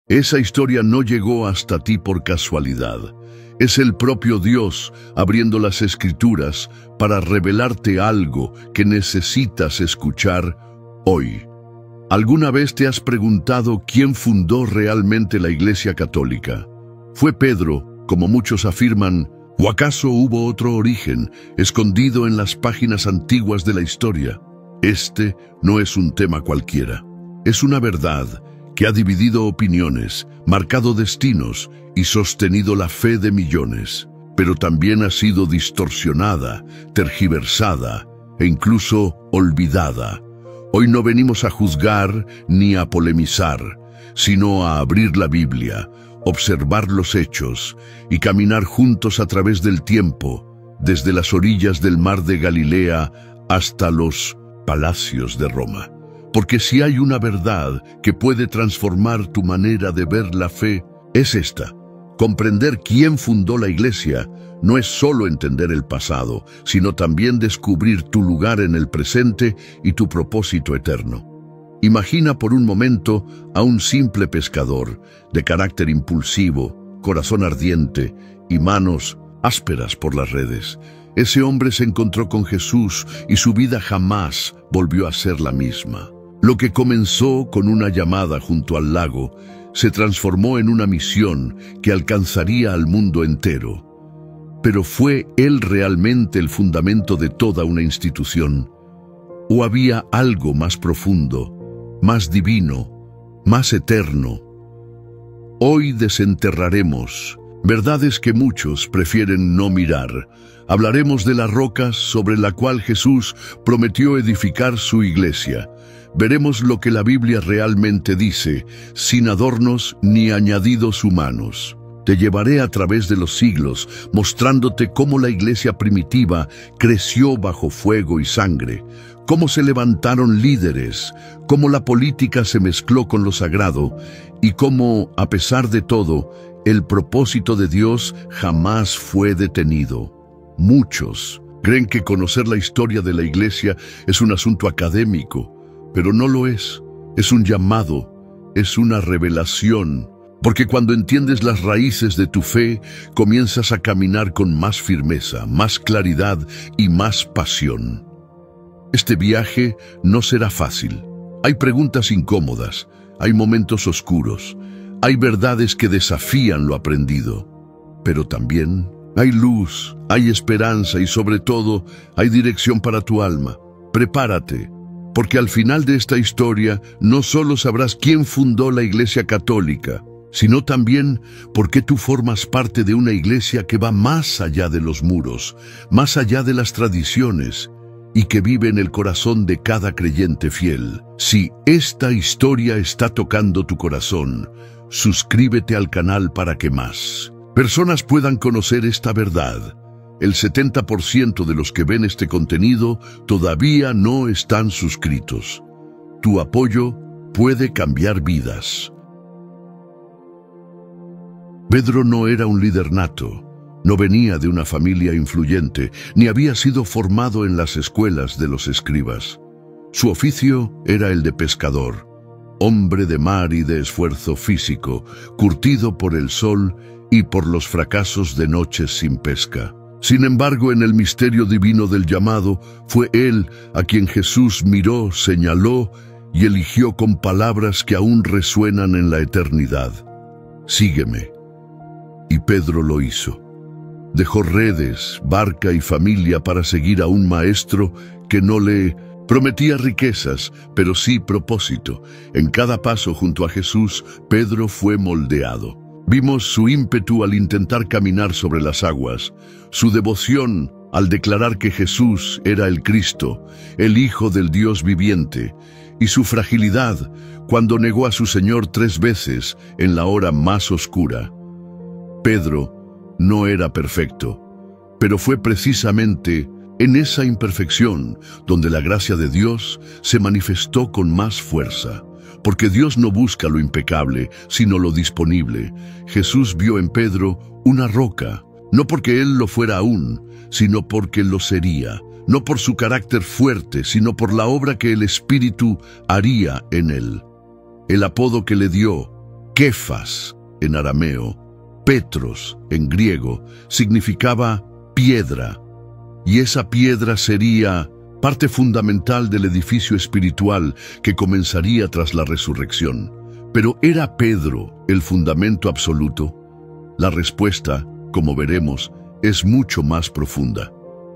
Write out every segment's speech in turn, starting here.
Esa historia no llegó hasta ti por casualidad. Es el propio Dios abriendo las Escrituras para revelarte algo que necesitas escuchar hoy. ¿Alguna vez te has preguntado quién fundó realmente la Iglesia Católica? ¿Fue Pedro, como muchos afirman, o acaso hubo otro origen escondido en las páginas antiguas de la historia? Este no es un tema cualquiera. Es una verdad que ha dividido opiniones, marcado destinos y sostenido la fe de millones, pero también ha sido distorsionada, tergiversada e incluso olvidada. Hoy no venimos a juzgar ni a polemizar, sino a abrir la Biblia, observar los hechos y caminar juntos a través del tiempo, desde las orillas del mar de Galilea hasta los palacios de Roma. Porque si hay una verdad que puede transformar tu manera de ver la fe, es esta. Comprender quién fundó la Iglesia no es solo entender el pasado, sino también descubrir tu lugar en el presente y tu propósito eterno. Imagina por un momento a un simple pescador, de carácter impulsivo, corazón ardiente y manos ásperas por las redes. Ese hombre se encontró con Jesús y su vida jamás volvió a ser la misma. Lo que comenzó con una llamada junto al lago se transformó en una misión que alcanzaría al mundo entero. Pero ¿fue él realmente el fundamento de toda una institución? ¿O había algo más profundo, más divino, más eterno? Hoy desenterraremos verdades que muchos prefieren no mirar. Hablaremos de las rocas sobre la cual Jesús prometió edificar su iglesia. Veremos lo que la Biblia realmente dice, sin adornos ni añadidos humanos. Te llevaré a través de los siglos, mostrándote cómo la iglesia primitiva creció bajo fuego y sangre, cómo se levantaron líderes, cómo la política se mezcló con lo sagrado y cómo, a pesar de todo, el propósito de Dios jamás fue detenido. Muchos creen que conocer la historia de la iglesia es un asunto académico, pero no lo es. Es un llamado, es una revelación, porque cuando entiendes las raíces de tu fe, comienzas a caminar con más firmeza, más claridad y más pasión. Este viaje no será fácil. Hay preguntas incómodas, hay momentos oscuros, hay verdades que desafían lo aprendido, pero también hay luz, hay esperanza y sobre todo hay dirección para tu alma. Prepárate, porque al final de esta historia no solo sabrás quién fundó la Iglesia Católica, sino también por qué tú formas parte de una iglesia que va más allá de los muros, más allá de las tradiciones, y que vive en el corazón de cada creyente fiel. Si esta historia está tocando tu corazón, suscríbete al canal para que más personas puedan conocer esta verdad. El 70% de los que ven este contenido todavía no están suscritos. Tu apoyo puede cambiar vidas. Pedro no era un líder nato, no venía de una familia influyente, ni había sido formado en las escuelas de los escribas. Su oficio era el de pescador, hombre de mar y de esfuerzo físico, curtido por el sol y por los fracasos de noches sin pesca. Sin embargo, en el misterio divino del llamado, fue él a quien Jesús miró, señaló y eligió con palabras que aún resuenan en la eternidad. Sígueme. Y Pedro lo hizo. Dejó redes, barca y familia para seguir a un maestro que no le prometía riquezas, pero sí propósito. En cada paso junto a Jesús, Pedro fue moldeado. Vimos su ímpetu al intentar caminar sobre las aguas, su devoción al declarar que Jesús era el Cristo, el Hijo del Dios viviente, y su fragilidad cuando negó a su Señor 3 veces en la hora más oscura. Pedro no era perfecto, pero fue precisamente en esa imperfección donde la gracia de Dios se manifestó con más fuerza. Porque Dios no busca lo impecable, sino lo disponible. Jesús vio en Pedro una roca, no porque él lo fuera aún, sino porque lo sería. No por su carácter fuerte, sino por la obra que el Espíritu haría en él. El apodo que le dio, Kefas en arameo, Petros en griego, significaba piedra, y esa piedra sería parte fundamental del edificio espiritual que comenzaría tras la resurrección. Pero ¿era Pedro el fundamento absoluto? La respuesta, como veremos, es mucho más profunda.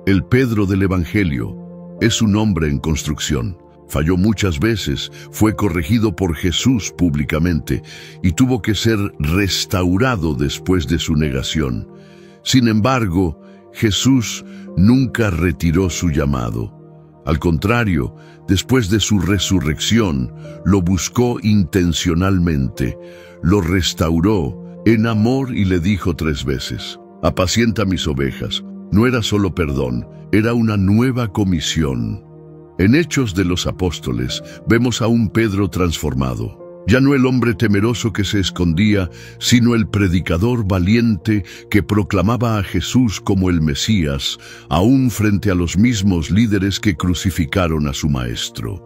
El Pedro del Evangelio es un hombre en construcción. Falló muchas veces, fue corregido por Jesús públicamente y tuvo que ser restaurado después de su negación. Sin embargo, Jesús nunca retiró su llamado. Al contrario, después de su resurrección, lo buscó intencionalmente, lo restauró en amor y le dijo 3 veces: apacienta mis ovejas. No era solo perdón, era una nueva comisión. En Hechos de los Apóstoles vemos a un Pedro transformado. Ya no el hombre temeroso que se escondía, sino el predicador valiente que proclamaba a Jesús como el Mesías, aún frente a los mismos líderes que crucificaron a su maestro.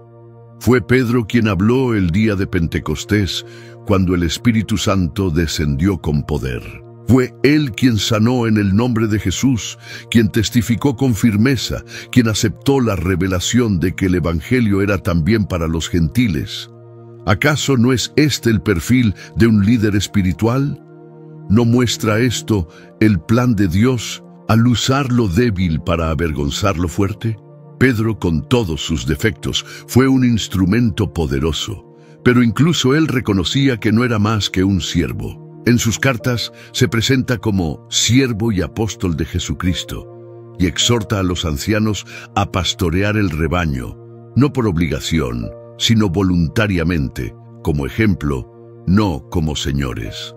Fue Pedro quien habló el día de Pentecostés, cuando el Espíritu Santo descendió con poder. Fue él quien sanó en el nombre de Jesús, quien testificó con firmeza, quien aceptó la revelación de que el Evangelio era también para los gentiles. ¿Acaso no es este el perfil de un líder espiritual? ¿No muestra esto el plan de Dios al usar lo débil para avergonzar lo fuerte? Pedro, con todos sus defectos, fue un instrumento poderoso, pero incluso él reconocía que no era más que un siervo. En sus cartas se presenta como siervo y apóstol de Jesucristo y exhorta a los ancianos a pastorear el rebaño, no por obligación, sino voluntariamente, como ejemplo, no como señores.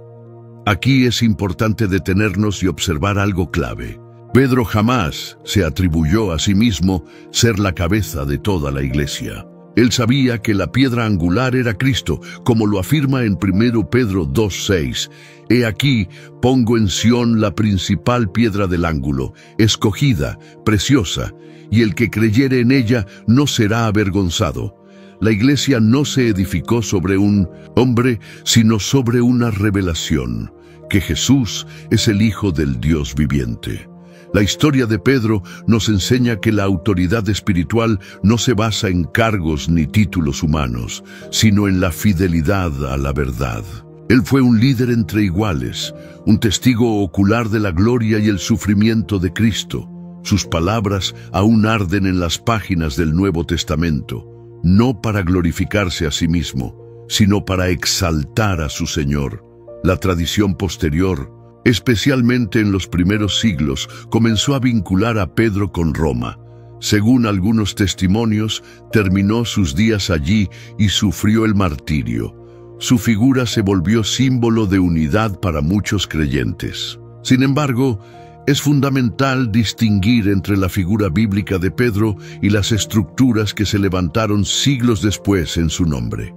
Aquí es importante detenernos y observar algo clave. Pedro jamás se atribuyó a sí mismo ser la cabeza de toda la iglesia. Él sabía que la piedra angular era Cristo, como lo afirma en 1 Pedro 2:6. He aquí, pongo en Sión la principal piedra del ángulo, escogida, preciosa, y el que creyere en ella no será avergonzado. La iglesia no se edificó sobre un hombre, sino sobre una revelación, que Jesús es el Hijo del Dios viviente. La historia de Pedro nos enseña que la autoridad espiritual no se basa en cargos ni títulos humanos, sino en la fidelidad a la verdad. Él fue un líder entre iguales, un testigo ocular de la gloria y el sufrimiento de Cristo. Sus palabras aún arden en las páginas del Nuevo Testamento, no para glorificarse a sí mismo, sino para exaltar a su Señor. La tradición posterior, especialmente en los primeros siglos, comenzó a vincular a Pedro con Roma. Según algunos testimonios, terminó sus días allí y sufrió el martirio. Su figura se volvió símbolo de unidad para muchos creyentes. Sin embargo, es fundamental distinguir entre la figura bíblica de Pedro y las estructuras que se levantaron siglos después en su nombre.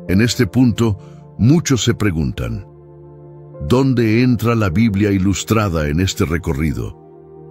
En este punto, muchos se preguntan: ¿dónde entra la Biblia ilustrada en este recorrido?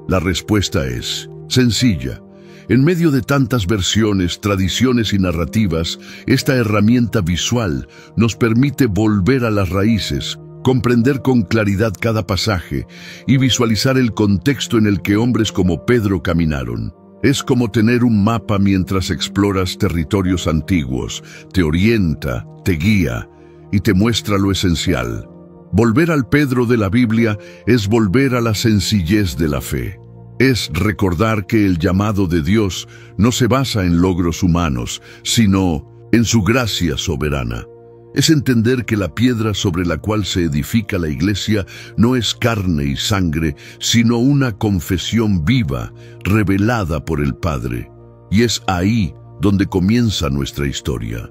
La respuesta es sencilla. En medio de tantas versiones, tradiciones y narrativas, esta herramienta visual nos permite volver a las raíces, comprender con claridad cada pasaje y visualizar el contexto en el que hombres como Pedro caminaron. Es como tener un mapa mientras exploras territorios antiguos. Te orienta, te guía y te muestra lo esencial. Volver al Pedro de la Biblia es volver a la sencillez de la fe. Es recordar que el llamado de Dios no se basa en logros humanos, sino en su gracia soberana. Es entender que la piedra sobre la cual se edifica la iglesia no es carne y sangre, sino una confesión viva, revelada por el Padre. Y es ahí donde comienza nuestra historia.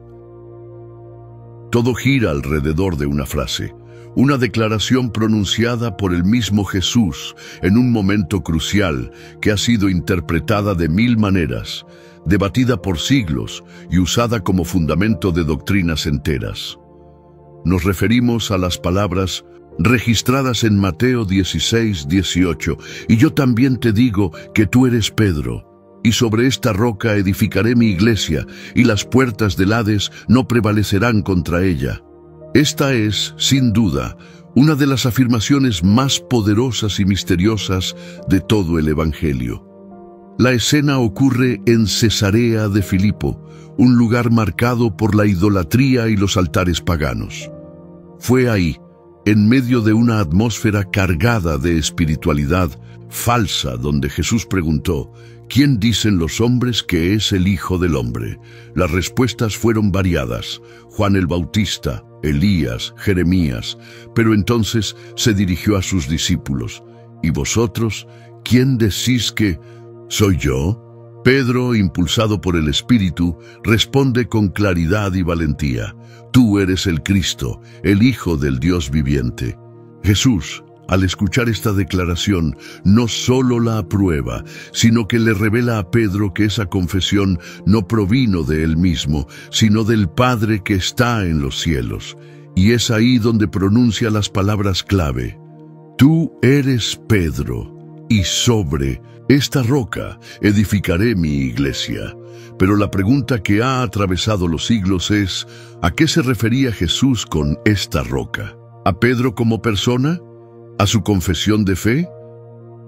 Todo gira alrededor de una frase, una declaración pronunciada por el mismo Jesús en un momento crucial que ha sido interpretada de 1000 maneras, debatida por siglos y usada como fundamento de doctrinas enteras. Nos referimos a las palabras registradas en Mateo 16:18, y yo también te digo que tú eres Pedro, y sobre esta roca edificaré mi iglesia, y las puertas del Hades no prevalecerán contra ella. Esta es, sin duda, una de las afirmaciones más poderosas y misteriosas de todo el Evangelio. La escena ocurre en Cesarea de Filipo, un lugar marcado por la idolatría y los altares paganos. Fue ahí, en medio de una atmósfera cargada de espiritualidad falsa, donde Jesús preguntó: ¿quién dicen los hombres que es el Hijo del Hombre? Las respuestas fueron variadas: Juan el Bautista, Elías, Jeremías. Pero entonces se dirigió a sus discípulos: ¿y vosotros, quién decís que soy yo? Pedro, impulsado por el Espíritu, responde con claridad y valentía: tú eres el Cristo, el Hijo del Dios viviente. Jesús, al escuchar esta declaración, no solo la aprueba, sino que le revela a Pedro que esa confesión no provino de él mismo, sino del Padre que está en los cielos. Y es ahí donde pronuncia las palabras clave: tú eres Pedro, y sobre esta roca edificaré mi iglesia. Pero la pregunta que ha atravesado los siglos es: ¿a qué se refería Jesús con esta roca? ¿A Pedro como persona? ¿A su confesión de fe?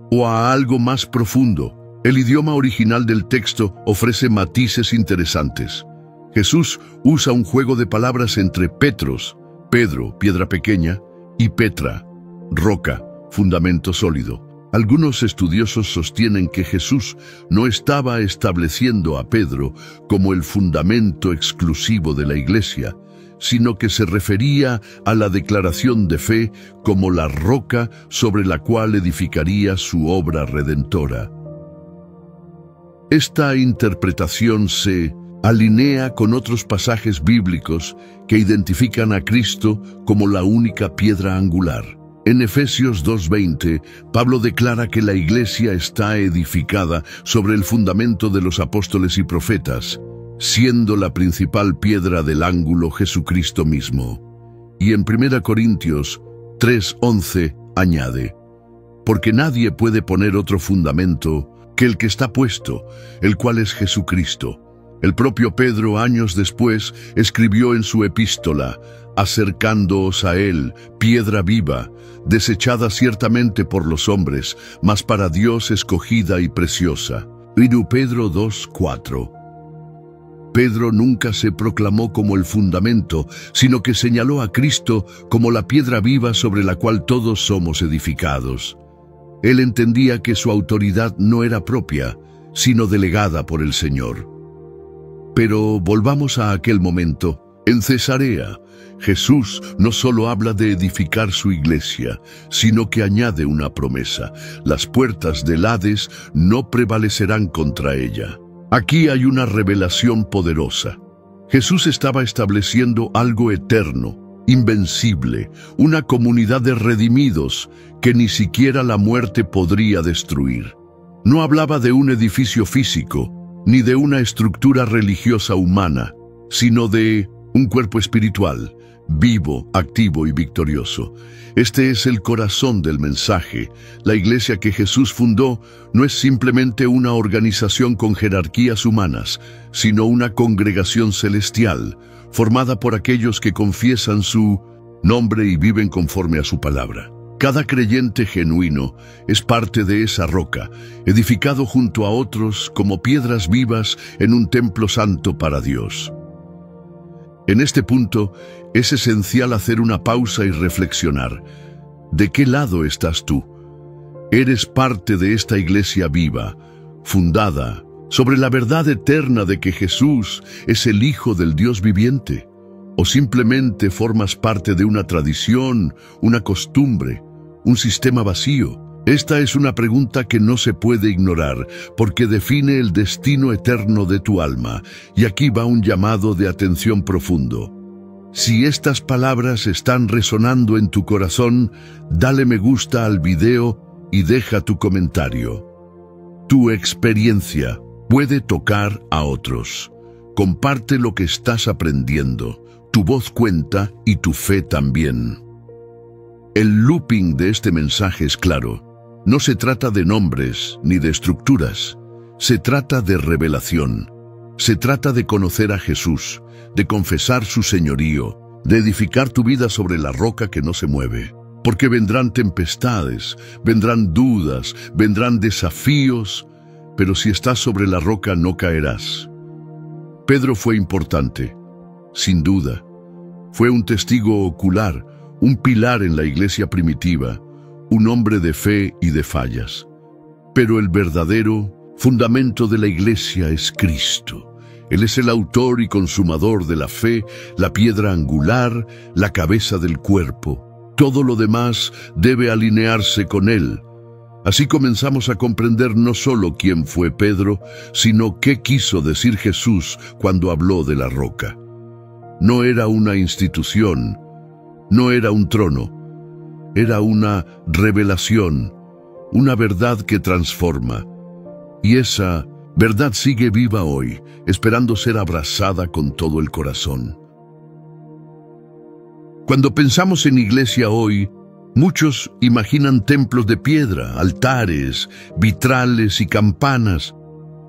¿O a algo más profundo? El idioma original del texto ofrece matices interesantes. Jesús usa un juego de palabras entre Petros, Pedro, piedra pequeña, y Petra, roca, fundamento sólido. Algunos estudiosos sostienen que Jesús no estaba estableciendo a Pedro como el fundamento exclusivo de la iglesia, sino que se refería a la declaración de fe como la roca sobre la cual edificaría su obra redentora. Esta interpretación se alinea con otros pasajes bíblicos que identifican a Cristo como la única piedra angular. En Efesios 2:20, Pablo declara que la iglesia está edificada sobre el fundamento de los apóstoles y profetas, siendo la principal piedra del ángulo Jesucristo mismo. Y en 1 Corintios 3:11 añade: porque nadie puede poner otro fundamento que el que está puesto, el cual es Jesucristo. El propio Pedro, años después, escribió en su epístola: acercándoos a él, piedra viva, desechada ciertamente por los hombres, mas para Dios escogida y preciosa. 1 Pedro 2:4. Pedro nunca se proclamó como el fundamento, sino que señaló a Cristo como la piedra viva sobre la cual todos somos edificados. Él entendía que su autoridad no era propia, sino delegada por el Señor. Pero volvamos a aquel momento. En Cesarea, Jesús no solo habla de edificar su iglesia, sino que añade una promesa: las puertas del Hades no prevalecerán contra ella. Aquí hay una revelación poderosa. Jesús estaba estableciendo algo eterno, invencible, una comunidad de redimidos que ni siquiera la muerte podría destruir. No hablaba de un edificio físico, ni de una estructura religiosa humana, sino de un cuerpo espiritual, vivo, activo y victorioso. Este es el corazón del mensaje. La iglesia que Jesús fundó no es simplemente una organización con jerarquías humanas, sino una congregación celestial, formada por aquellos que confiesan su nombre y viven conforme a su palabra. Cada creyente genuino es parte de esa roca, edificado junto a otros como piedras vivas en un templo santo para Dios. En este punto, es esencial hacer una pausa y reflexionar. ¿De qué lado estás tú? ¿Eres parte de esta iglesia viva, fundada sobre la verdad eterna de que Jesús es el Hijo del Dios viviente? ¿O simplemente formas parte de una tradición, una costumbre, un sistema vacío? Esta es una pregunta que no se puede ignorar, porque define el destino eterno de tu alma, y aquí va un llamado de atención profundo. Si estas palabras están resonando en tu corazón, dale me gusta al video y deja tu comentario. Tu experiencia puede tocar a otros. Comparte lo que estás aprendiendo. Tu voz cuenta y tu fe también. El looping de este mensaje es claro. No se trata de nombres ni de estructuras. Se trata de revelación. Se trata de conocer a Jesús, de confesar su señorío de edificar tu vida sobre la roca que no se mueve. Porque vendrán tempestades, vendrán dudas, vendrán desafíos, pero si estás sobre la roca no caerás. Pedro fue importante, sin duda. Fue un testigo ocular, un pilar en la iglesia primitiva, un hombre de fe y de fallas. Pero el verdadero fundamento de la iglesia es Cristo. Él es el autor y consumador de la fe, la piedra angular, la cabeza del cuerpo. Todo lo demás debe alinearse con Él. Así comenzamos a comprender no solo quién fue Pedro, sino qué quiso decir Jesús cuando habló de la roca. No era una institución, no era un trono, era una revelación, una verdad que transforma. Y esa verdad sigue viva hoy, esperando ser abrazada con todo el corazón. Cuando pensamos en iglesia hoy, muchos imaginan templos de piedra, altares, vitrales y campanas,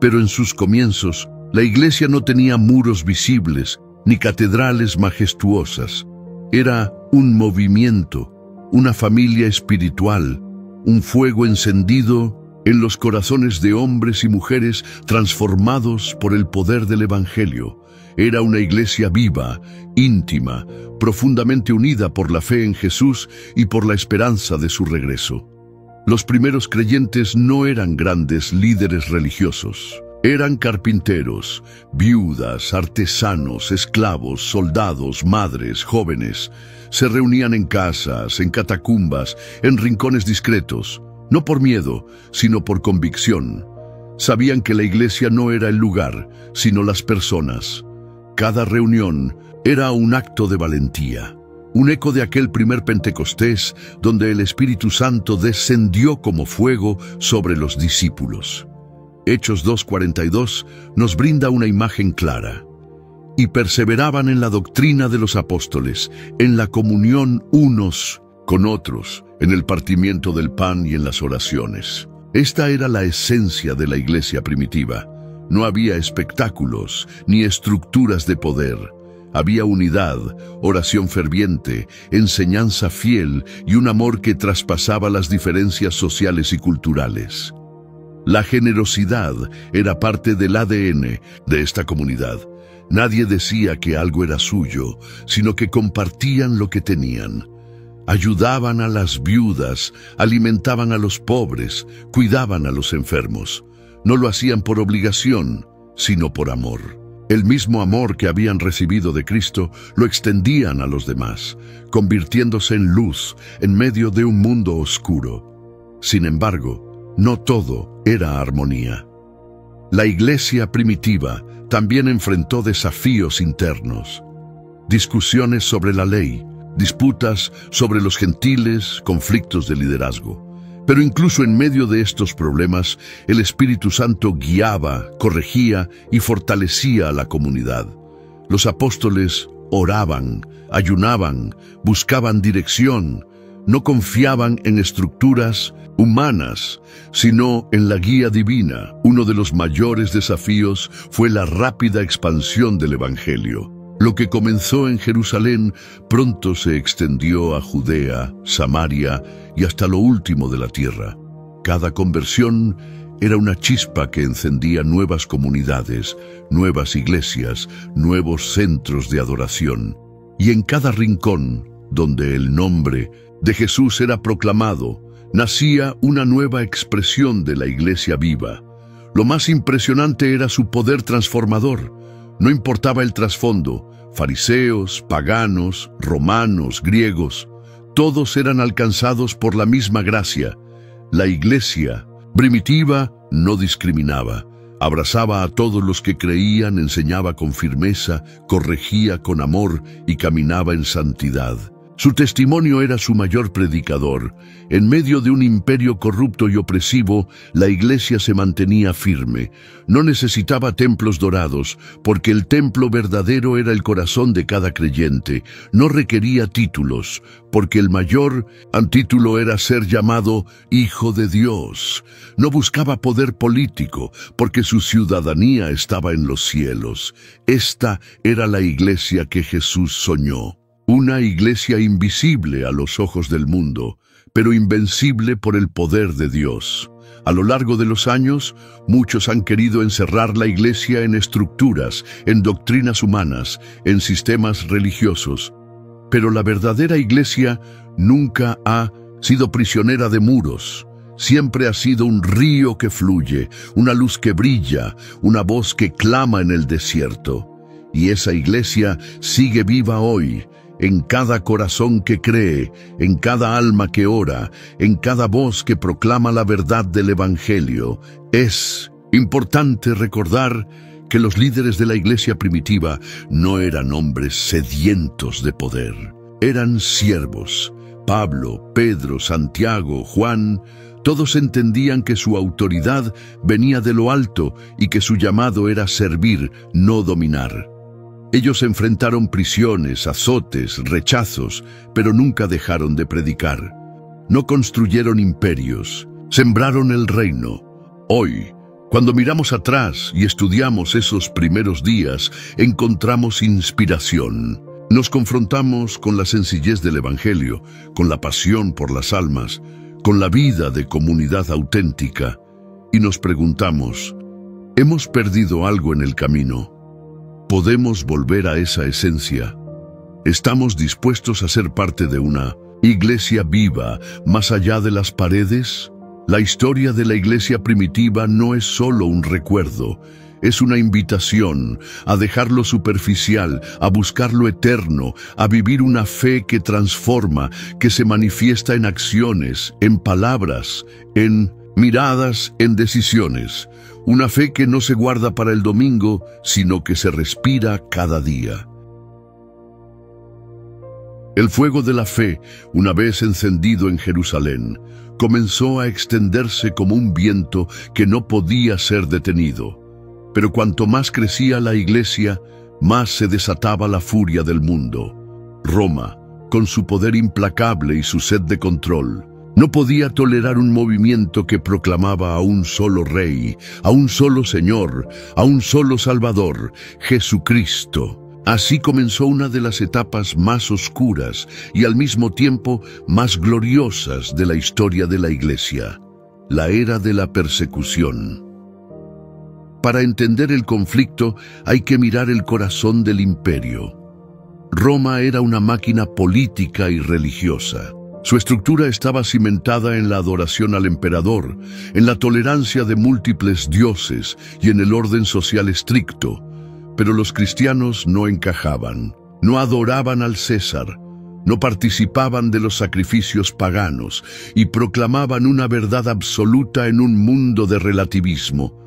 pero en sus comienzos, la iglesia no tenía muros visibles, ni catedrales majestuosas. Era un movimiento, una familia espiritual, un fuego encendido en los corazones de hombres y mujeres transformados por el poder del Evangelio. Era una iglesia viva, íntima, profundamente unida por la fe en Jesús y por la esperanza de su regreso. Los primeros creyentes no eran grandes líderes religiosos. Eran carpinteros, viudas, artesanos, esclavos, soldados, madres, jóvenes. Se reunían en casas, en catacumbas, en rincones discretos, no por miedo, sino por convicción. Sabían que la iglesia no era el lugar, sino las personas. Cada reunión era un acto de valentía, un eco de aquel primer Pentecostés donde el Espíritu Santo descendió como fuego sobre los discípulos. Hechos 2:42 nos brinda una imagen clara. Y perseveraban en la doctrina de los apóstoles, en la comunión unos con otros, en el partimiento del pan y en las oraciones. Esta era la esencia de la iglesia primitiva. No había espectáculos ni estructuras de poder. Había unidad, oración ferviente, enseñanza fiel y un amor que traspasaba las diferencias sociales y culturales. La generosidad era parte del ADN de esta comunidad. Nadie decía que algo era suyo, sino que compartían lo que tenían. Ayudaban a las viudas, alimentaban a los pobres, cuidaban a los enfermos. No lo hacían por obligación, sino por amor. El mismo amor que habían recibido de Cristo lo extendían a los demás, convirtiéndose en luz en medio de un mundo oscuro. Sin embargo, no todo era armonía. La iglesia primitiva también enfrentó desafíos internos, discusiones sobre la ley, disputas sobre los gentiles, conflictos de liderazgo. Pero incluso en medio de estos problemas, el Espíritu Santo guiaba, corregía y fortalecía a la comunidad. Los apóstoles oraban, ayunaban, buscaban dirección, no confiaban en estructuras humanas, sino en la guía divina. Uno de los mayores desafíos fue la rápida expansión del Evangelio. Lo que comenzó en Jerusalén pronto se extendió a Judea, Samaria y hasta lo último de la tierra. Cada conversión era una chispa que encendía nuevas comunidades, nuevas iglesias, nuevos centros de adoración. Y en cada rincón, donde el nombre de Jesús era proclamado, nacía una nueva expresión de la iglesia viva. Lo más impresionante era su poder transformador. No importaba el trasfondo, fariseos, paganos, romanos, griegos, todos eran alcanzados por la misma gracia. La iglesia primitiva no discriminaba, abrazaba a todos los que creían, enseñaba con firmeza, corregía con amor y caminaba en santidad. Su testimonio era su mayor predicador. En medio de un imperio corrupto y opresivo, la iglesia se mantenía firme. No necesitaba templos dorados, porque el templo verdadero era el corazón de cada creyente. No requería títulos, porque el mayor título era ser llamado Hijo de Dios. No buscaba poder político, porque su ciudadanía estaba en los cielos. Esta era la iglesia que Jesús soñó. Una iglesia invisible a los ojos del mundo, pero invencible por el poder de Dios. A lo largo de los años, muchos han querido encerrar la iglesia en estructuras, en doctrinas humanas, en sistemas religiosos. Pero la verdadera iglesia nunca ha sido prisionera de muros. Siempre ha sido un río que fluye, una luz que brilla, una voz que clama en el desierto. Y esa iglesia sigue viva hoy, en cada corazón que cree, en cada alma que ora, en cada voz que proclama la verdad del Evangelio. Es importante recordar que los líderes de la iglesia primitiva no eran hombres sedientos de poder. Eran siervos. Pablo, Pedro, Santiago, Juan, todos entendían que su autoridad venía de lo alto y que su llamado era servir, no dominar. Ellos enfrentaron prisiones, azotes, rechazos, pero nunca dejaron de predicar. No construyeron imperios, sembraron el reino. Hoy, cuando miramos atrás y estudiamos esos primeros días, encontramos inspiración. Nos confrontamos con la sencillez del Evangelio, con la pasión por las almas, con la vida de comunidad auténtica, y nos preguntamos, ¿hemos perdido algo en el camino? ¿Podemos volver a esa esencia? ¿Estamos dispuestos a ser parte de una iglesia viva más allá de las paredes? La historia de la iglesia primitiva no es solo un recuerdo, es una invitación a dejar lo superficial, a buscar lo eterno, a vivir una fe que transforma, que se manifiesta en acciones, en palabras, en miradas, en decisiones. Una fe que no se guarda para el domingo, sino que se respira cada día. El fuego de la fe, una vez encendido en Jerusalén, comenzó a extenderse como un viento que no podía ser detenido. Pero cuanto más crecía la iglesia, más se desataba la furia del mundo. Roma, con su poder implacable y su sed de control, no podía tolerar un movimiento que proclamaba a un solo rey, a un solo Señor, a un solo Salvador, Jesucristo. Así comenzó una de las etapas más oscuras y al mismo tiempo más gloriosas de la historia de la Iglesia, la era de la persecución. Para entender el conflicto hay que mirar el corazón del imperio. Roma era una máquina política y religiosa. Su estructura estaba cimentada en la adoración al emperador, en la tolerancia de múltiples dioses y en el orden social estricto. Pero los cristianos no encajaban, no adoraban al César, no participaban de los sacrificios paganos y proclamaban una verdad absoluta en un mundo de relativismo.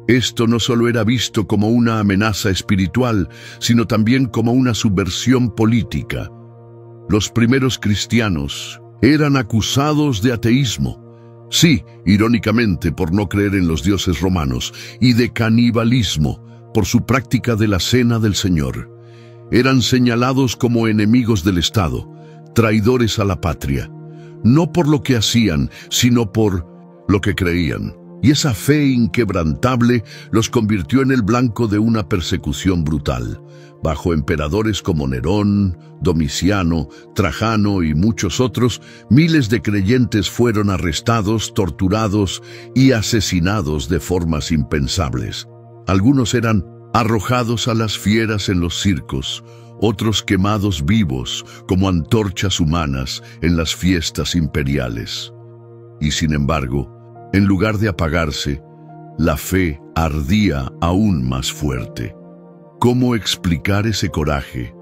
Esto no solo era visto como una amenaza espiritual, sino también como una subversión política. Los primeros cristianos eran acusados de ateísmo, sí, irónicamente por no creer en los dioses romanos, y de canibalismo por su práctica de la cena del Señor. Eran señalados como enemigos del Estado, traidores a la patria, no por lo que hacían, sino por lo que creían. Y esa fe inquebrantable los convirtió en el blanco de una persecución brutal. Bajo emperadores como Nerón, Domiciano, Trajano y muchos otros, miles de creyentes fueron arrestados, torturados y asesinados de formas impensables. Algunos eran arrojados a las fieras en los circos, otros quemados vivos como antorchas humanas en las fiestas imperiales. Y sin embargo, en lugar de apagarse, la fe ardía aún más fuerte. ¿Cómo explicar ese coraje?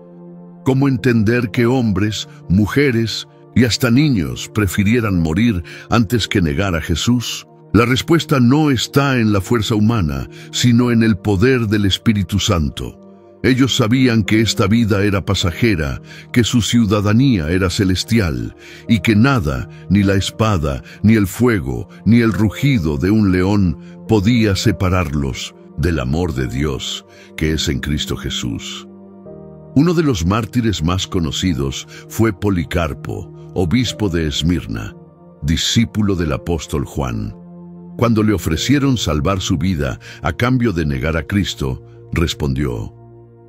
¿Cómo entender que hombres, mujeres y hasta niños prefirieran morir antes que negar a Jesús? La respuesta no está en la fuerza humana, sino en el poder del Espíritu Santo. Ellos sabían que esta vida era pasajera, que su ciudadanía era celestial, y que nada, ni la espada, ni el fuego, ni el rugido de un león podía separarlos del amor de Dios, que es en Cristo Jesús. Uno de los mártires más conocidos fue Policarpo, obispo de Esmirna, discípulo del apóstol Juan. Cuando le ofrecieron salvar su vida a cambio de negar a Cristo, respondió: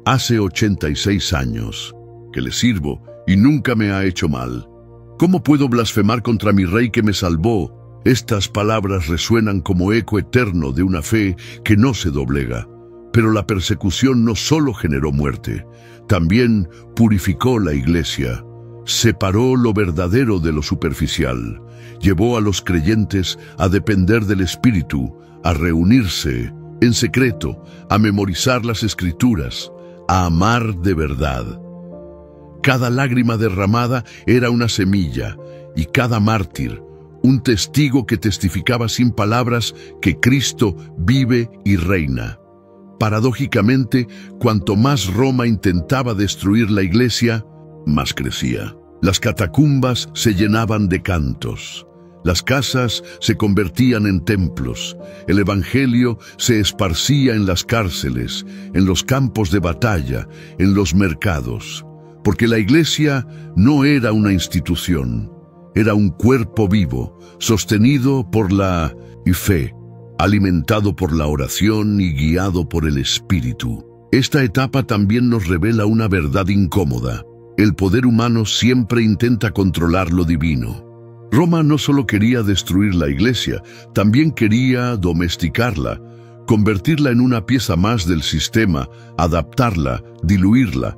«Hace 86 años que le sirvo, y nunca me ha hecho mal. ¿Cómo puedo blasfemar contra mi Rey que me salvó? Estas palabras resuenan como eco eterno de una fe que no se doblega. Pero la persecución no solo generó muerte, también purificó la iglesia, separó lo verdadero de lo superficial, llevó a los creyentes a depender del Espíritu, a reunirse en secreto, a memorizar las Escrituras, a amar de verdad. Cada lágrima derramada era una semilla, y cada mártir, un testigo que testificaba sin palabras que Cristo vive y reina. Paradójicamente, cuanto más Roma intentaba destruir la iglesia, más crecía. Las catacumbas se llenaban de cantos. Las casas se convertían en templos. El evangelio se esparcía en las cárceles, en los campos de batalla, en los mercados. Porque la iglesia no era una institución, era un cuerpo vivo, sostenido por la fe, alimentado por la oración y guiado por el Espíritu. Esta etapa también nos revela una verdad incómoda. El poder humano siempre intenta controlar lo divino. Roma no solo quería destruir la iglesia, también quería domesticarla, convertirla en una pieza más del sistema, adaptarla, diluirla.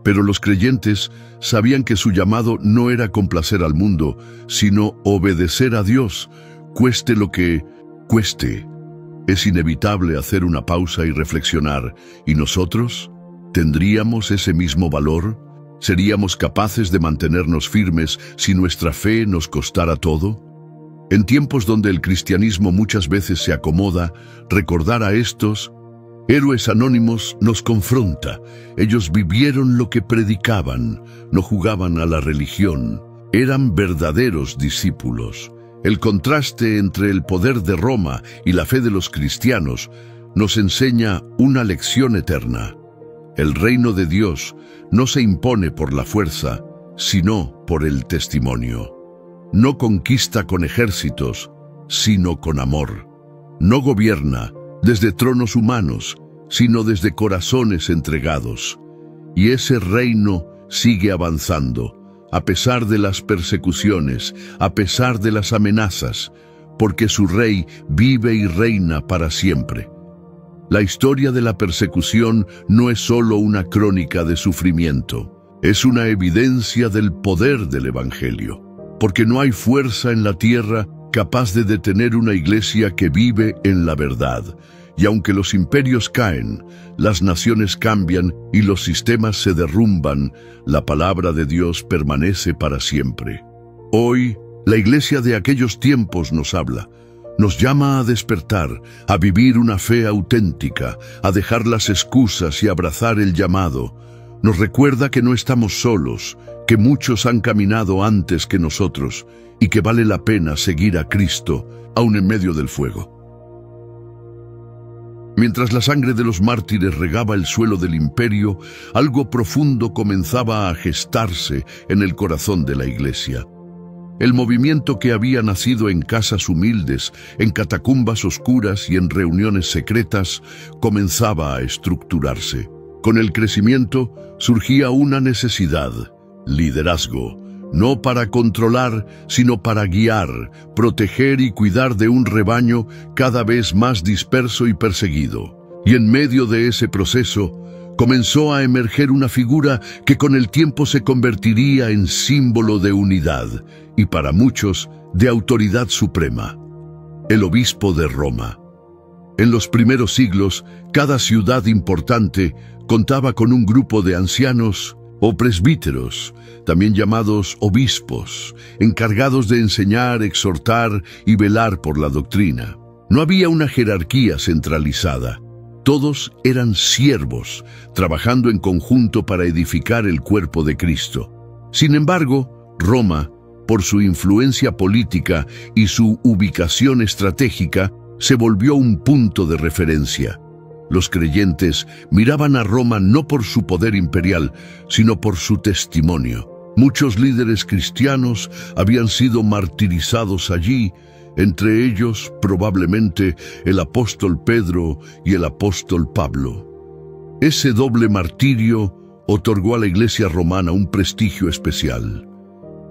Pero los creyentes sabían que su llamado no era complacer al mundo, sino obedecer a Dios, cueste lo que cueste. Es inevitable hacer una pausa y reflexionar. ¿Y nosotros? ¿Tendríamos ese mismo valor? ¿Seríamos capaces de mantenernos firmes si nuestra fe nos costara todo? En tiempos donde el cristianismo muchas veces se acomoda, recordar a estos héroes anónimos nos confronta. Ellos vivieron lo que predicaban, no jugaban a la religión, eran verdaderos discípulos. El contraste entre el poder de Roma y la fe de los cristianos nos enseña una lección eterna. El reino de Dios no se impone por la fuerza, sino por el testimonio. No conquista con ejércitos, sino con amor. No gobierna desde tronos humanos, sino desde corazones entregados. Y ese reino sigue avanzando, a pesar de las persecuciones, a pesar de las amenazas, porque su Rey vive y reina para siempre. La historia de la persecución no es solo una crónica de sufrimiento, es una evidencia del poder del Evangelio, porque no hay fuerza en la tierra capaz de detener una iglesia que vive en la verdad. Y aunque los imperios caen, las naciones cambian y los sistemas se derrumban, la palabra de Dios permanece para siempre. Hoy, la iglesia de aquellos tiempos nos habla. Nos llama a despertar, a vivir una fe auténtica, a dejar las excusas y abrazar el llamado. Nos recuerda que no estamos solos, que muchos han caminado antes que nosotros y que vale la pena seguir a Cristo, aun en medio del fuego. Mientras la sangre de los mártires regaba el suelo del imperio, algo profundo comenzaba a gestarse en el corazón de la iglesia. El movimiento que había nacido en casas humildes, en catacumbas oscuras y en reuniones secretas, comenzaba a estructurarse. Con el crecimiento surgía una necesidad: liderazgo. No para controlar, sino para guiar, proteger y cuidar de un rebaño cada vez más disperso y perseguido. Y en medio de ese proceso, comenzó a emerger una figura que con el tiempo se convertiría en símbolo de unidad y para muchos de autoridad suprema: el obispo de Roma. En los primeros siglos, cada ciudad importante contaba con un grupo de ancianos o presbíteros, también llamados obispos, encargados de enseñar, exhortar y velar por la doctrina. No había una jerarquía centralizada. Todos eran siervos, trabajando en conjunto para edificar el cuerpo de Cristo. Sin embargo, Roma, por su influencia política y su ubicación estratégica, se volvió un punto de referencia. Los creyentes miraban a Roma no por su poder imperial, sino por su testimonio. Muchos líderes cristianos habían sido martirizados allí, entre ellos probablemente el apóstol Pedro y el apóstol Pablo. Ese doble martirio otorgó a la Iglesia romana un prestigio especial.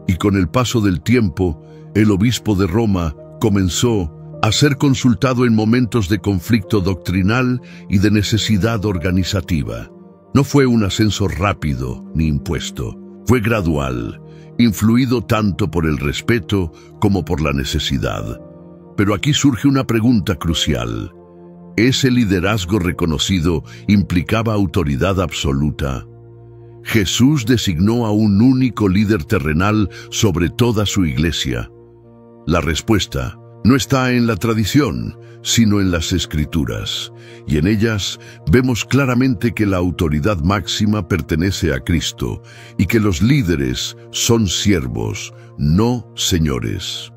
Y con el paso del tiempo, el obispo de Roma comenzó a ser consultado en momentos de conflicto doctrinal y de necesidad organizativa. No fue un ascenso rápido ni impuesto, fue gradual, influido tanto por el respeto como por la necesidad. Pero aquí surge una pregunta crucial. ¿Ese liderazgo reconocido implicaba autoridad absoluta? ¿Jesús designó a un único líder terrenal sobre toda su iglesia? La respuesta no está en la tradición, sino en las Escrituras, y en ellas vemos claramente que la autoridad máxima pertenece a Cristo y que los líderes son siervos, no señores.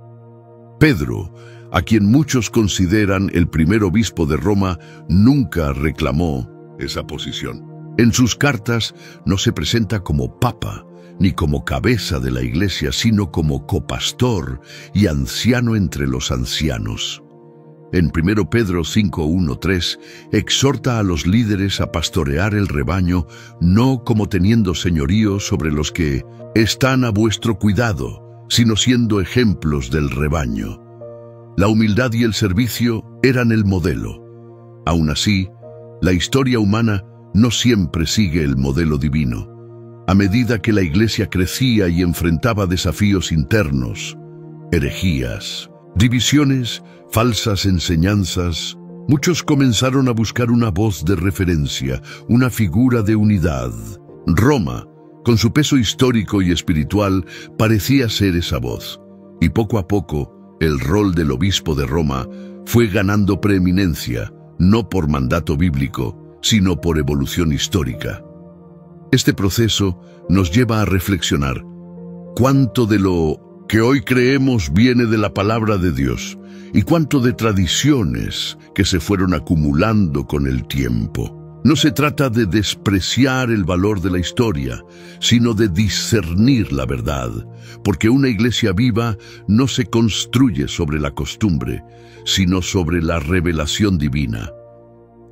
Pedro, a quien muchos consideran el primer obispo de Roma, nunca reclamó esa posición. En sus cartas no se presenta como papa, ni como cabeza de la iglesia, sino como copastor y anciano entre los ancianos. En 1 Pedro 5:1-3 exhorta a los líderes a pastorear el rebaño, no como teniendo señorío sobre los que están a vuestro cuidado, sino siendo ejemplos del rebaño. La humildad y el servicio eran el modelo. Aún así, la historia humana no siempre sigue el modelo divino. A medida que la iglesia crecía y enfrentaba desafíos internos, herejías, divisiones, falsas enseñanzas, muchos comenzaron a buscar una voz de referencia, una figura de unidad. Roma, con su peso histórico y espiritual, parecía ser esa voz. Y poco a poco, el rol del obispo de Roma fue ganando preeminencia, no por mandato bíblico, sino por evolución histórica. Este proceso nos lleva a reflexionar cuánto de lo que hoy creemos viene de la palabra de Dios y cuánto de tradiciones que se fueron acumulando con el tiempo. No se trata de despreciar el valor de la historia, sino de discernir la verdad, porque una iglesia viva no se construye sobre la costumbre, sino sobre la revelación divina.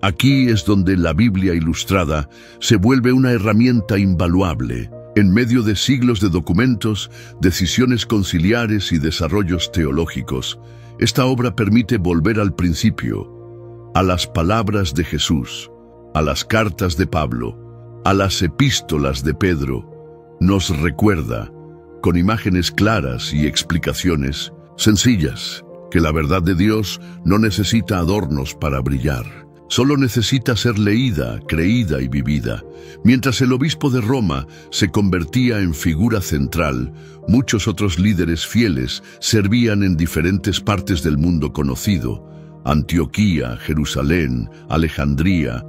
Aquí es donde la Biblia ilustrada se vuelve una herramienta invaluable. En medio de siglos de documentos, decisiones conciliares y desarrollos teológicos, esta obra permite volver al principio, a las palabras de Jesús, a las cartas de Pablo, a las epístolas de Pedro. Nos recuerda, con imágenes claras y explicaciones sencillas, que la verdad de Dios no necesita adornos para brillar. Solo necesita ser leída, creída y vivida. Mientras el obispo de Roma se convertía en figura central, muchos otros líderes fieles servían en diferentes partes del mundo conocido: Antioquía, Jerusalén, Alejandría.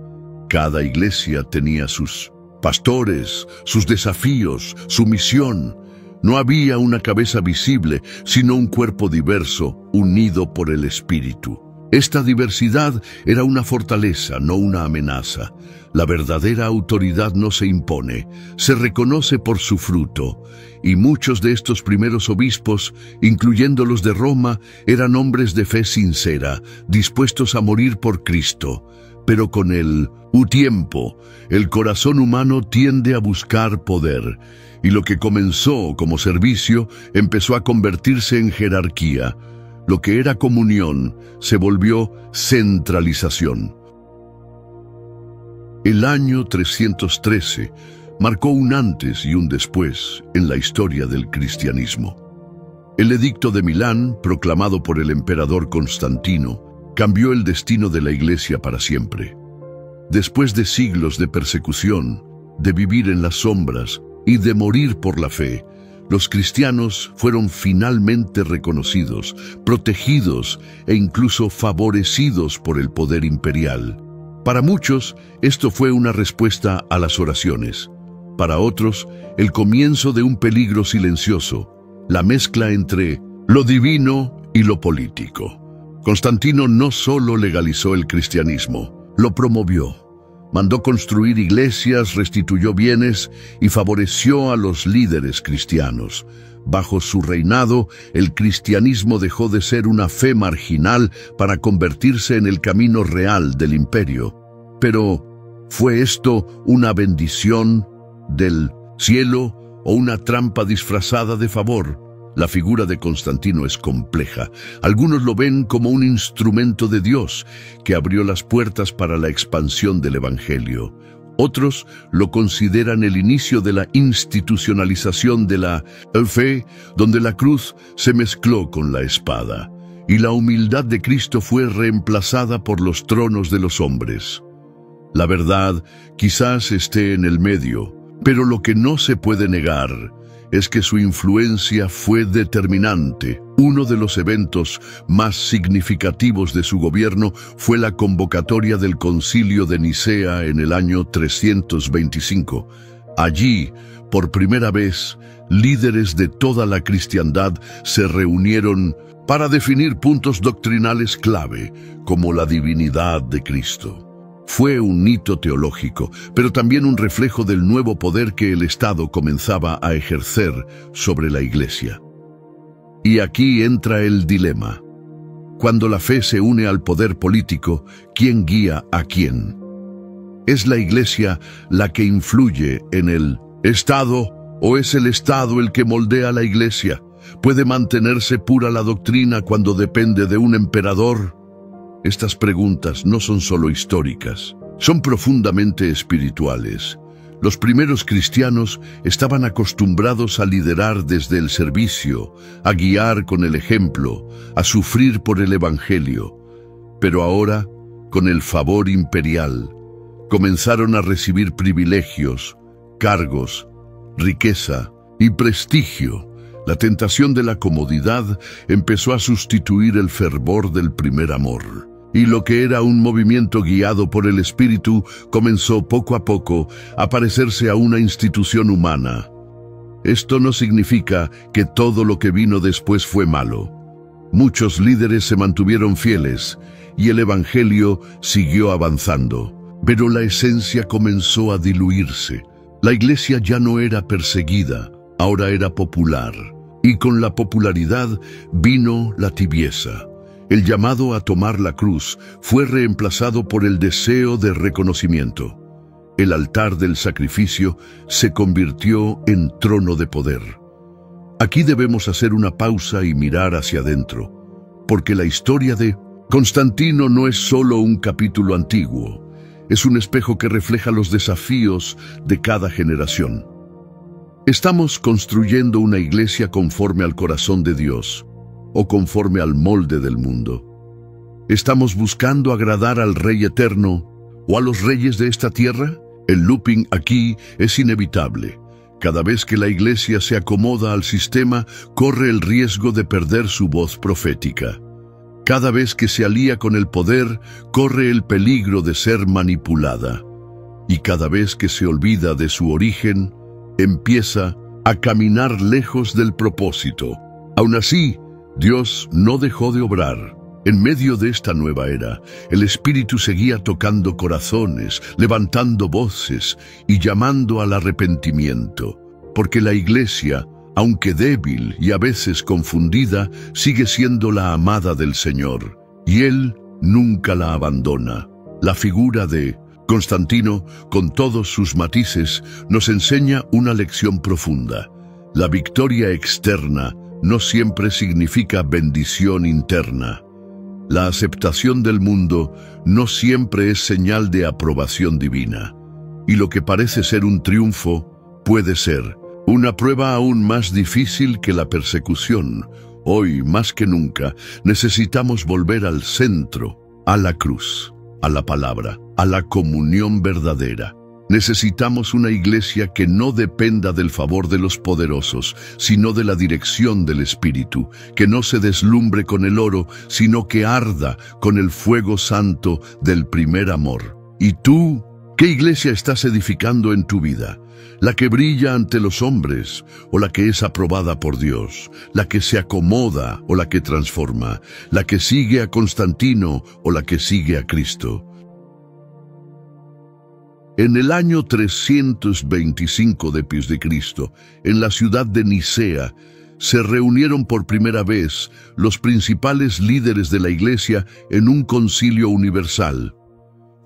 Cada iglesia tenía sus pastores, sus desafíos, su misión. No había una cabeza visible, sino un cuerpo diverso, unido por el Espíritu. Esta diversidad era una fortaleza, no una amenaza. La verdadera autoridad no se impone, se reconoce por su fruto. Y muchos de estos primeros obispos, incluyendo los de Roma, eran hombres de fe sincera, dispuestos a morir por Cristo. Pero con el tiempo, el corazón humano tiende a buscar poder, y lo que comenzó como servicio empezó a convertirse en jerarquía. Lo que era comunión se volvió centralización. El año 313 marcó un antes y un después en la historia del cristianismo. El edicto de Milán, proclamado por el emperador Constantino, cambió el destino de la Iglesia para siempre. Después de siglos de persecución, de vivir en las sombras y de morir por la fe, los cristianos fueron finalmente reconocidos, protegidos e incluso favorecidos por el poder imperial. Para muchos, esto fue una respuesta a las oraciones. Para otros, el comienzo de un peligro silencioso, la mezcla entre lo divino y lo político. Constantino no solo legalizó el cristianismo, lo promovió. Mandó construir iglesias, restituyó bienes y favoreció a los líderes cristianos. Bajo su reinado, el cristianismo dejó de ser una fe marginal para convertirse en el camino real del imperio. Pero, ¿fue esto una bendición del cielo o una trampa disfrazada de favor. La figura de Constantino es compleja. Algunos lo ven como un instrumento de Dios que abrió las puertas para la expansión del Evangelio. Otros lo consideran el inicio de la institucionalización de la fe, donde la cruz se mezcló con la espada, y la humildad de Cristo fue reemplazada por los tronos de los hombres. La verdad quizás esté en el medio, pero lo que no se puede negar es que su influencia fue determinante. Uno de los eventos más significativos de su gobierno fue la convocatoria del Concilio de Nicea en el año 325. Allí, por primera vez, líderes de toda la cristiandad se reunieron para definir puntos doctrinales clave, como la divinidad de Cristo. Fue un hito teológico, pero también un reflejo del nuevo poder que el Estado comenzaba a ejercer sobre la Iglesia. Y aquí entra el dilema. Cuando la fe se une al poder político, ¿quién guía a quién? ¿Es la Iglesia la que influye en el Estado o es el Estado el que moldea a la Iglesia? ¿Puede mantenerse pura la doctrina cuando depende de un emperador? Estas preguntas no son solo históricas, son profundamente espirituales. Los primeros cristianos estaban acostumbrados a liderar desde el servicio, a guiar con el ejemplo, a sufrir por el Evangelio. Pero ahora, con el favor imperial, comenzaron a recibir privilegios, cargos, riqueza y prestigio. La tentación de la comodidad empezó a sustituir el fervor del primer amor. Y lo que era un movimiento guiado por el Espíritu comenzó poco a poco a parecerse a una institución humana. Esto no significa que todo lo que vino después fue malo. Muchos líderes se mantuvieron fieles y el Evangelio siguió avanzando. Pero la esencia comenzó a diluirse. La Iglesia ya no era perseguida, ahora era popular. Y con la popularidad vino la tibieza. El llamado a tomar la cruz fue reemplazado por el deseo de reconocimiento. El altar del sacrificio se convirtió en trono de poder. Aquí debemos hacer una pausa y mirar hacia adentro, porque la historia de Constantino no es solo un capítulo antiguo, es un espejo que refleja los desafíos de cada generación. ¿Estamos construyendo una iglesia conforme al corazón de Dios o conforme al molde del mundo? ¿Estamos buscando agradar al Rey Eterno o a los reyes de esta tierra? El looping aquí es inevitable. Cada vez que la iglesia se acomoda al sistema, corre el riesgo de perder su voz profética. Cada vez que se alía con el poder, corre el peligro de ser manipulada. Y cada vez que se olvida de su origen, empieza a caminar lejos del propósito. Aún así, Dios no dejó de obrar. En medio de esta nueva era, el Espíritu seguía tocando corazones, levantando voces y llamando al arrepentimiento. Porque la iglesia, aunque débil y a veces confundida, sigue siendo la amada del Señor, y Él nunca la abandona. La figura de Constantino, con todos sus matices, nos enseña una lección profunda. La victoria externa no siempre significa bendición interna. La aceptación del mundo no siempre es señal de aprobación divina. Y lo que parece ser un triunfo puede ser una prueba aún más difícil que la persecución. Hoy, más que nunca, necesitamos volver al centro, a la cruz, a la palabra, a la comunión verdadera. Necesitamos una iglesia que no dependa del favor de los poderosos, sino de la dirección del Espíritu, que no se deslumbre con el oro, sino que arda con el fuego santo del primer amor. ¿Y tú? ¿Qué iglesia estás edificando en tu vida? ¿La que brilla ante los hombres o la que es aprobada por Dios? ¿La que se acomoda o la que transforma? ¿La que sigue a Constantino o la que sigue a Cristo? En el año 325 d.C., en la ciudad de Nicea, se reunieron por primera vez los principales líderes de la Iglesia en un concilio universal.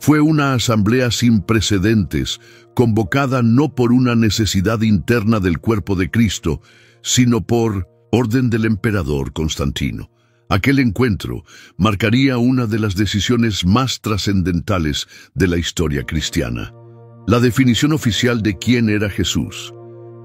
Fue una asamblea sin precedentes, convocada no por una necesidad interna del cuerpo de Cristo, sino por orden del emperador Constantino. Aquel encuentro marcaría una de las decisiones más trascendentales de la historia cristiana. La definición oficial de quién era Jesús,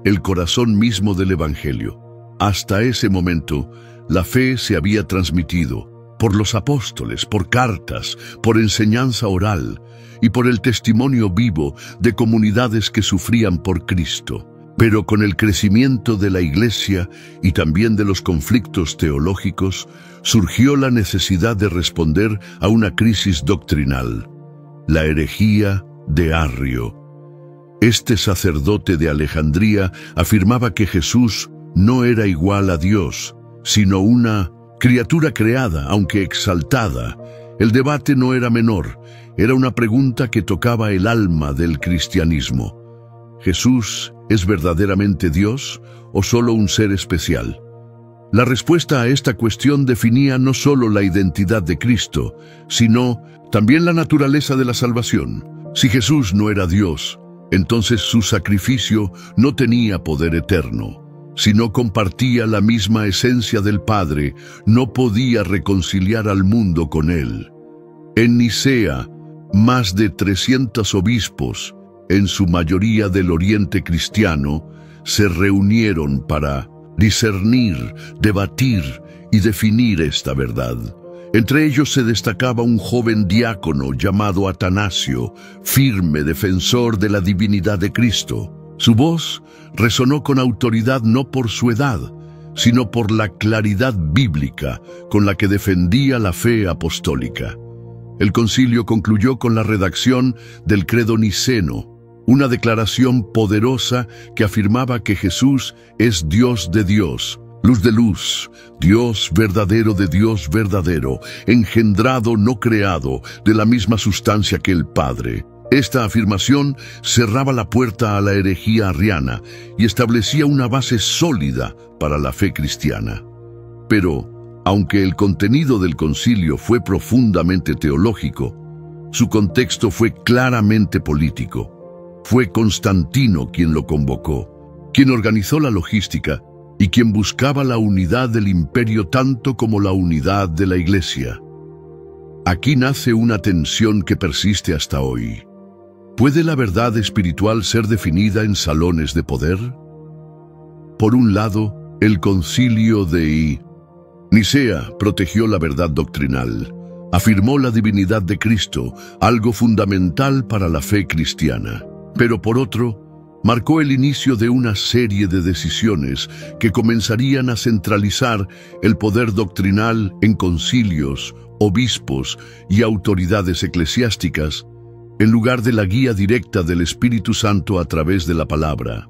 el corazón mismo del Evangelio. Hasta ese momento, la fe se había transmitido por los apóstoles, por cartas, por enseñanza oral y por el testimonio vivo de comunidades que sufrían por Cristo. Pero con el crecimiento de la Iglesia y también de los conflictos teológicos, surgió la necesidad de responder a una crisis doctrinal: la herejía de Arrio. Este sacerdote de Alejandría afirmaba que Jesús no era igual a Dios, sino una criatura creada, aunque exaltada. El debate no era menor, era una pregunta que tocaba el alma del cristianismo. ¿Jesús es verdaderamente Dios o solo un ser especial? La respuesta a esta cuestión definía no solo la identidad de Cristo, sino también la naturaleza de la salvación. Si Jesús no era Dios, entonces su sacrificio no tenía poder eterno. Si no compartía la misma esencia del Padre, no podía reconciliar al mundo con Él. En Nicea, más de 300 obispos, en su mayoría del Oriente cristiano, se reunieron para discernir, debatir y definir esta verdad. Entre ellos se destacaba un joven diácono llamado Atanasio, firme defensor de la divinidad de Cristo. Su voz resonó con autoridad no por su edad, sino por la claridad bíblica con la que defendía la fe apostólica. El concilio concluyó con la redacción del Credo Niceno, una declaración poderosa que afirmaba que Jesús es Dios de Dios, luz de luz, Dios verdadero de Dios verdadero, engendrado no creado, de la misma sustancia que el Padre. Esta afirmación cerraba la puerta a la herejía arriana y establecía una base sólida para la fe cristiana. Pero, aunque el contenido del concilio fue profundamente teológico, su contexto fue claramente político. Fue Constantino quien lo convocó, quien organizó la logística y quien buscaba la unidad del imperio tanto como la unidad de la Iglesia. Aquí nace una tensión que persiste hasta hoy. ¿Puede la verdad espiritual ser definida en salones de poder? Por un lado, el concilio de Nicea protegió la verdad doctrinal, afirmó la divinidad de Cristo, algo fundamental para la fe cristiana. Pero por otro, marcó el inicio de una serie de decisiones que comenzarían a centralizar el poder doctrinal en concilios, obispos y autoridades eclesiásticas, en lugar de la guía directa del Espíritu Santo a través de la palabra.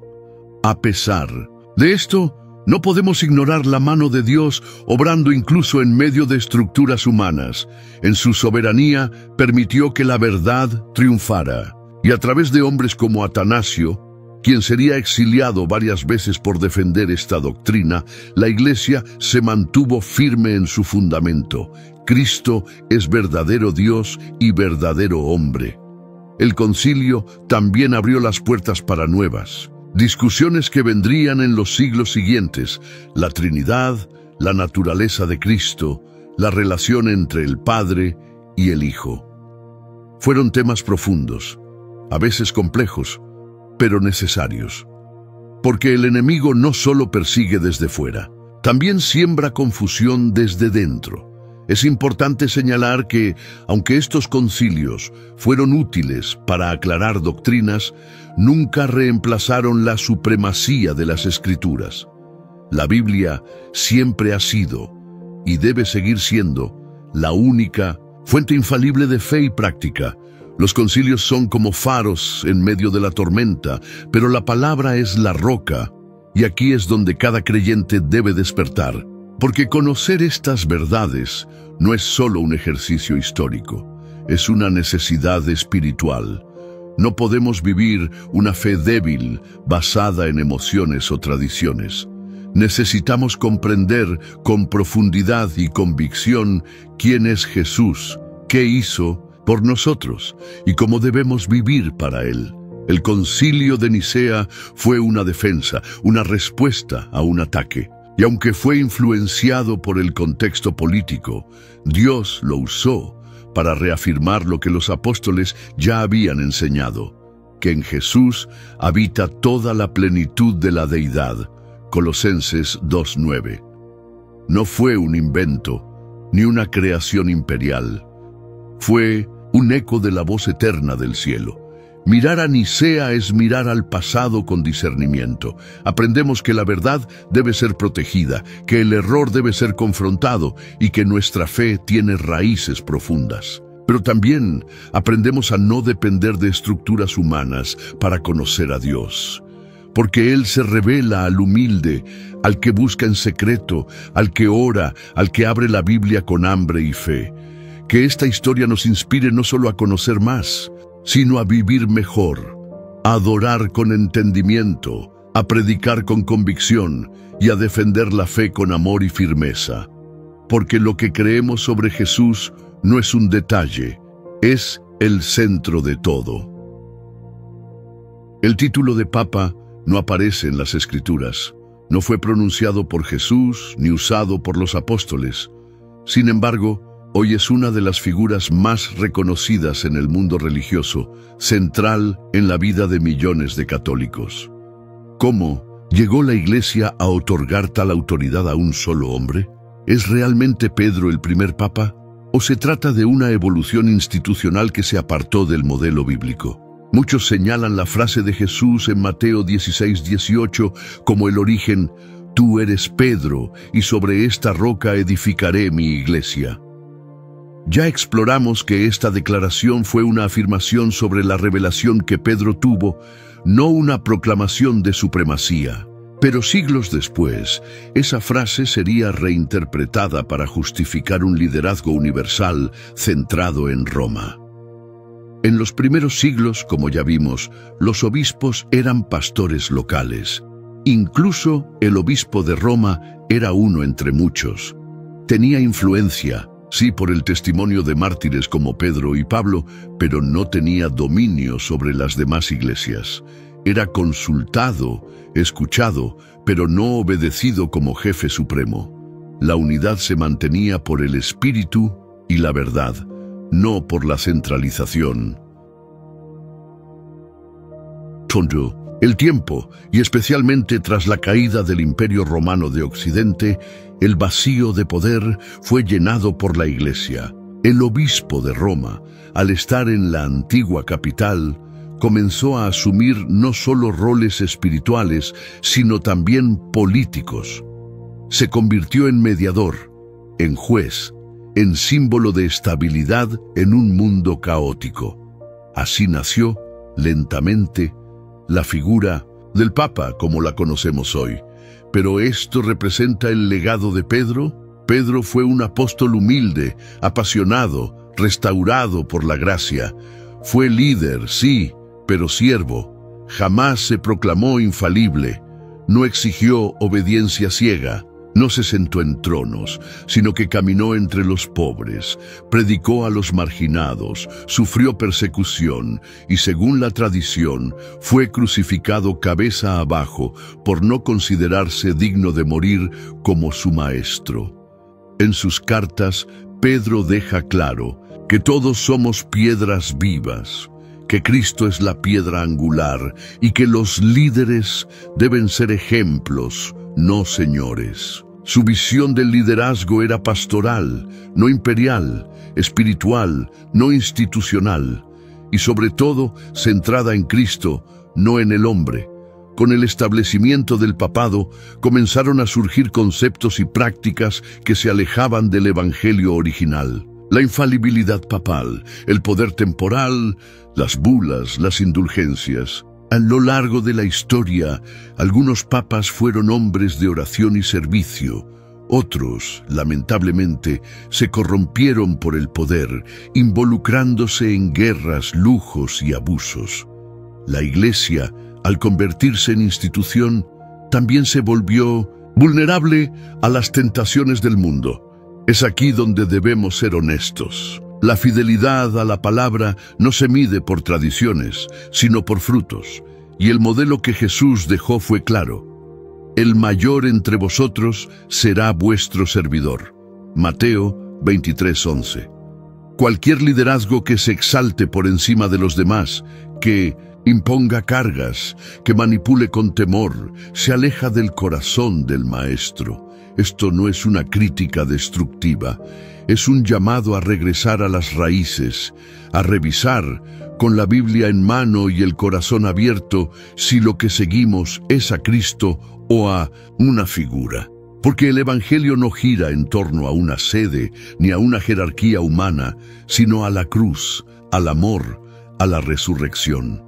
A pesar de esto, no podemos ignorar la mano de Dios obrando incluso en medio de estructuras humanas. En su soberanía permitió que la verdad triunfara. Y a través de hombres como Atanasio, quien sería exiliado varias veces por defender esta doctrina, la Iglesia se mantuvo firme en su fundamento. Cristo es verdadero Dios y verdadero hombre. El concilio también abrió las puertas para nuevas discusiones que vendrían en los siglos siguientes: la Trinidad, la naturaleza de Cristo, la relación entre el Padre y el Hijo. Fueron temas profundos, a veces complejos, pero necesarios. Porque el enemigo no solo persigue desde fuera, también siembra confusión desde dentro. Es importante señalar que, aunque estos concilios fueron útiles para aclarar doctrinas, nunca reemplazaron la supremacía de las Escrituras. La Biblia siempre ha sido, y debe seguir siendo, la única fuente infalible de fe y práctica. Los concilios son como faros en medio de la tormenta, pero la palabra es la roca, y aquí es donde cada creyente debe despertar. Porque conocer estas verdades no es solo un ejercicio histórico, es una necesidad espiritual. No podemos vivir una fe débil basada en emociones o tradiciones. Necesitamos comprender con profundidad y convicción quién es Jesús, qué hizo, por nosotros y cómo debemos vivir para Él. El Concilio de Nicea fue una defensa, una respuesta a un ataque. Y aunque fue influenciado por el contexto político, Dios lo usó para reafirmar lo que los apóstoles ya habían enseñado, que en Jesús habita toda la plenitud de la deidad. Colosenses 2:9. No fue un invento, ni una creación imperial. Fue un eco de la voz eterna del cielo. Mirar a Nicea es mirar al pasado con discernimiento. Aprendemos que la verdad debe ser protegida, que el error debe ser confrontado y que nuestra fe tiene raíces profundas. Pero también aprendemos a no depender de estructuras humanas para conocer a Dios. Porque Él se revela al humilde, al que busca en secreto, al que ora, al que abre la Biblia con hambre y fe. Que esta historia nos inspire no solo a conocer más, sino a vivir mejor, a adorar con entendimiento, a predicar con convicción y a defender la fe con amor y firmeza. Porque lo que creemos sobre Jesús no es un detalle, es el centro de todo. El título de Papa no aparece en las Escrituras, no fue pronunciado por Jesús ni usado por los apóstoles. Sin embargo, hoy es una de las figuras más reconocidas en el mundo religioso, central en la vida de millones de católicos. ¿Cómo llegó la Iglesia a otorgar tal autoridad a un solo hombre? ¿Es realmente Pedro el primer papa? ¿O se trata de una evolución institucional que se apartó del modelo bíblico? Muchos señalan la frase de Jesús en Mateo 16:18 como el origen: «Tú eres Pedro, y sobre esta roca edificaré mi iglesia». Ya exploramos que esta declaración fue una afirmación sobre la revelación que Pedro tuvo, no una proclamación de supremacía. Pero siglos después, esa frase sería reinterpretada para justificar un liderazgo universal centrado en Roma. En los primeros siglos, como ya vimos, los obispos eran pastores locales. Incluso el obispo de Roma era uno entre muchos. Tenía influencia, sí, por el testimonio de mártires como Pedro y Pablo, pero no tenía dominio sobre las demás iglesias. Era consultado, escuchado, pero no obedecido como jefe supremo. La unidad se mantenía por el espíritu y la verdad, no por la centralización. El tiempo, y especialmente tras la caída del Imperio Romano de Occidente, el vacío de poder fue llenado por la Iglesia. El obispo de Roma, al estar en la antigua capital, comenzó a asumir no solo roles espirituales, sino también políticos. Se convirtió en mediador, en juez, en símbolo de estabilidad en un mundo caótico. Así nació, lentamente, la figura del Papa como la conocemos hoy. ¿Pero esto representa el legado de Pedro? Pedro fue un apóstol humilde, apasionado, restaurado por la gracia. Fue líder, sí, pero siervo. Jamás se proclamó infalible. No exigió obediencia ciega. No se sentó en tronos, sino que caminó entre los pobres, predicó a los marginados, sufrió persecución y, según la tradición, fue crucificado cabeza abajo por no considerarse digno de morir como su maestro. En sus cartas, Pedro deja claro que todos somos piedras vivas, que Cristo es la piedra angular y que los líderes deben ser ejemplos, no señores. Su visión del liderazgo era pastoral, no imperial, espiritual, no institucional, y sobre todo centrada en Cristo, no en el hombre. Con el establecimiento del papado, comenzaron a surgir conceptos y prácticas que se alejaban del evangelio original. La infalibilidad papal, el poder temporal, las bulas, las indulgencias. A lo largo de la historia, algunos papas fueron hombres de oración y servicio. Otros, lamentablemente, se corrompieron por el poder, involucrándose en guerras, lujos y abusos. La Iglesia, al convertirse en institución, también se volvió vulnerable a las tentaciones del mundo. Es aquí donde debemos ser honestos. La fidelidad a la palabra no se mide por tradiciones, sino por frutos. Y el modelo que Jesús dejó fue claro: el mayor entre vosotros será vuestro servidor. Mateo 23:11. Cualquier liderazgo que se exalte por encima de los demás, que imponga cargas, que manipule con temor, se aleja del corazón del Maestro. Esto no es una crítica destructiva, es un llamado a regresar a las raíces, a revisar, con la Biblia en mano y el corazón abierto, si lo que seguimos es a Cristo o a una figura. Porque el Evangelio no gira en torno a una sede ni a una jerarquía humana, sino a la cruz, al amor, a la resurrección.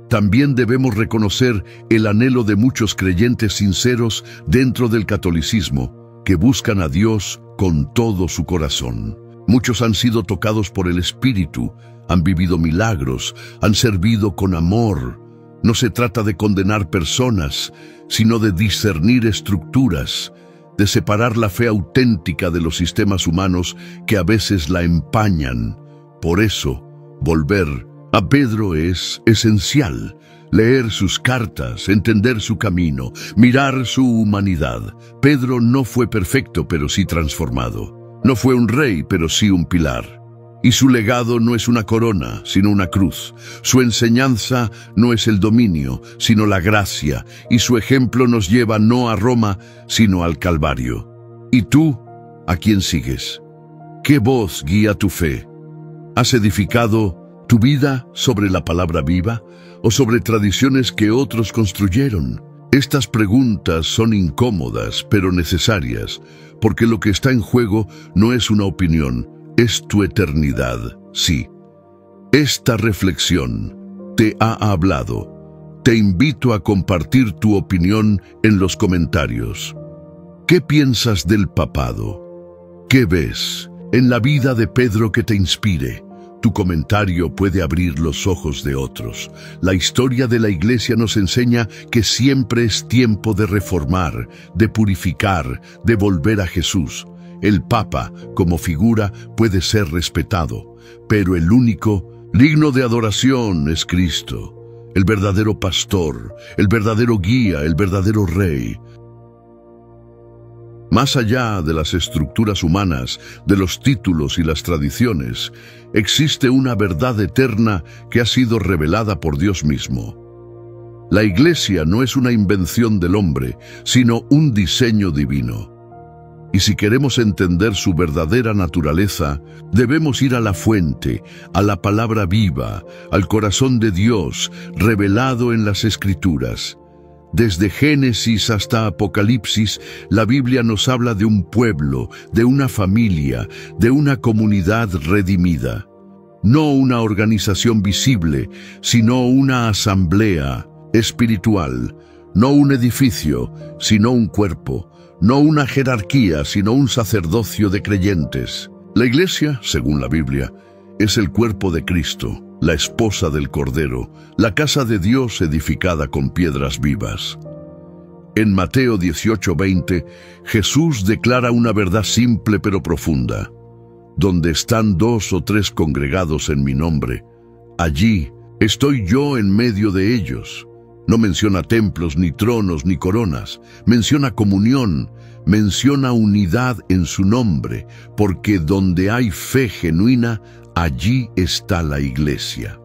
También debemos reconocer el anhelo de muchos creyentes sinceros dentro del catolicismo, que buscan a Dios con todo su corazón. Muchos han sido tocados por el Espíritu, han vivido milagros, han servido con amor. No se trata de condenar personas, sino de discernir estructuras, de separar la fe auténtica de los sistemas humanos que a veces la empañan. Por eso, volver a Pedro es esencial. Leer sus cartas, entender su camino, mirar su humanidad. Pedro no fue perfecto, pero sí transformado. No fue un rey, pero sí un pilar. Y su legado no es una corona, sino una cruz. Su enseñanza no es el dominio, sino la gracia. Y su ejemplo nos lleva no a Roma, sino al Calvario. ¿Y tú, a quién sigues? ¿Qué voz guía tu fe? ¿Has edificado tu vida sobre la palabra viva o sobre tradiciones que otros construyeron? Estas preguntas son incómodas, pero necesarias, porque lo que está en juego no es una opinión, es tu eternidad. Sí, esta reflexión te ha hablado. Te invito a compartir tu opinión en los comentarios. ¿Qué piensas del papado? ¿Qué ves en la vida de Pedro que te inspire? Tu comentario puede abrir los ojos de otros. La historia de la Iglesia nos enseña que siempre es tiempo de reformar, de purificar, de volver a Jesús. El Papa, como figura, puede ser respetado, pero el único digno de adoración es Cristo, el verdadero pastor, el verdadero guía, el verdadero rey. Más allá de las estructuras humanas, de los títulos y las tradiciones, existe una verdad eterna que ha sido revelada por Dios mismo. La Iglesia no es una invención del hombre, sino un diseño divino. Y si queremos entender su verdadera naturaleza, debemos ir a la fuente, a la palabra viva, al corazón de Dios, revelado en las Escrituras. Desde Génesis hasta Apocalipsis, la Biblia nos habla de un pueblo, de una familia, de una comunidad redimida. No una organización visible, sino una asamblea espiritual. No un edificio, sino un cuerpo. No una jerarquía, sino un sacerdocio de creyentes. La Iglesia, según la Biblia, es el cuerpo de Cristo, la esposa del Cordero, la casa de Dios edificada con piedras vivas. En Mateo 18:20, Jesús declara una verdad simple pero profunda. Donde están 2 o 3 congregados en mi nombre, allí estoy yo en medio de ellos. No menciona templos, ni tronos, ni coronas. Menciona comunión, menciona unidad en su nombre, porque donde hay fe genuina, allí está la Iglesia.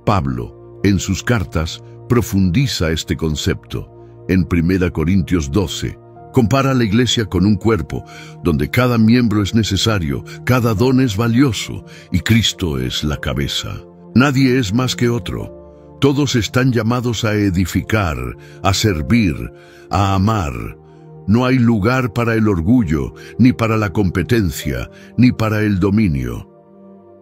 Pablo, en sus cartas, profundiza este concepto. En 1 Corintios 12, compara a la Iglesia con un cuerpo, donde cada miembro es necesario, cada don es valioso, y Cristo es la cabeza. Nadie es más que otro. Todos están llamados a edificar, a servir, a amar. No hay lugar para el orgullo, ni para la competencia, ni para el dominio.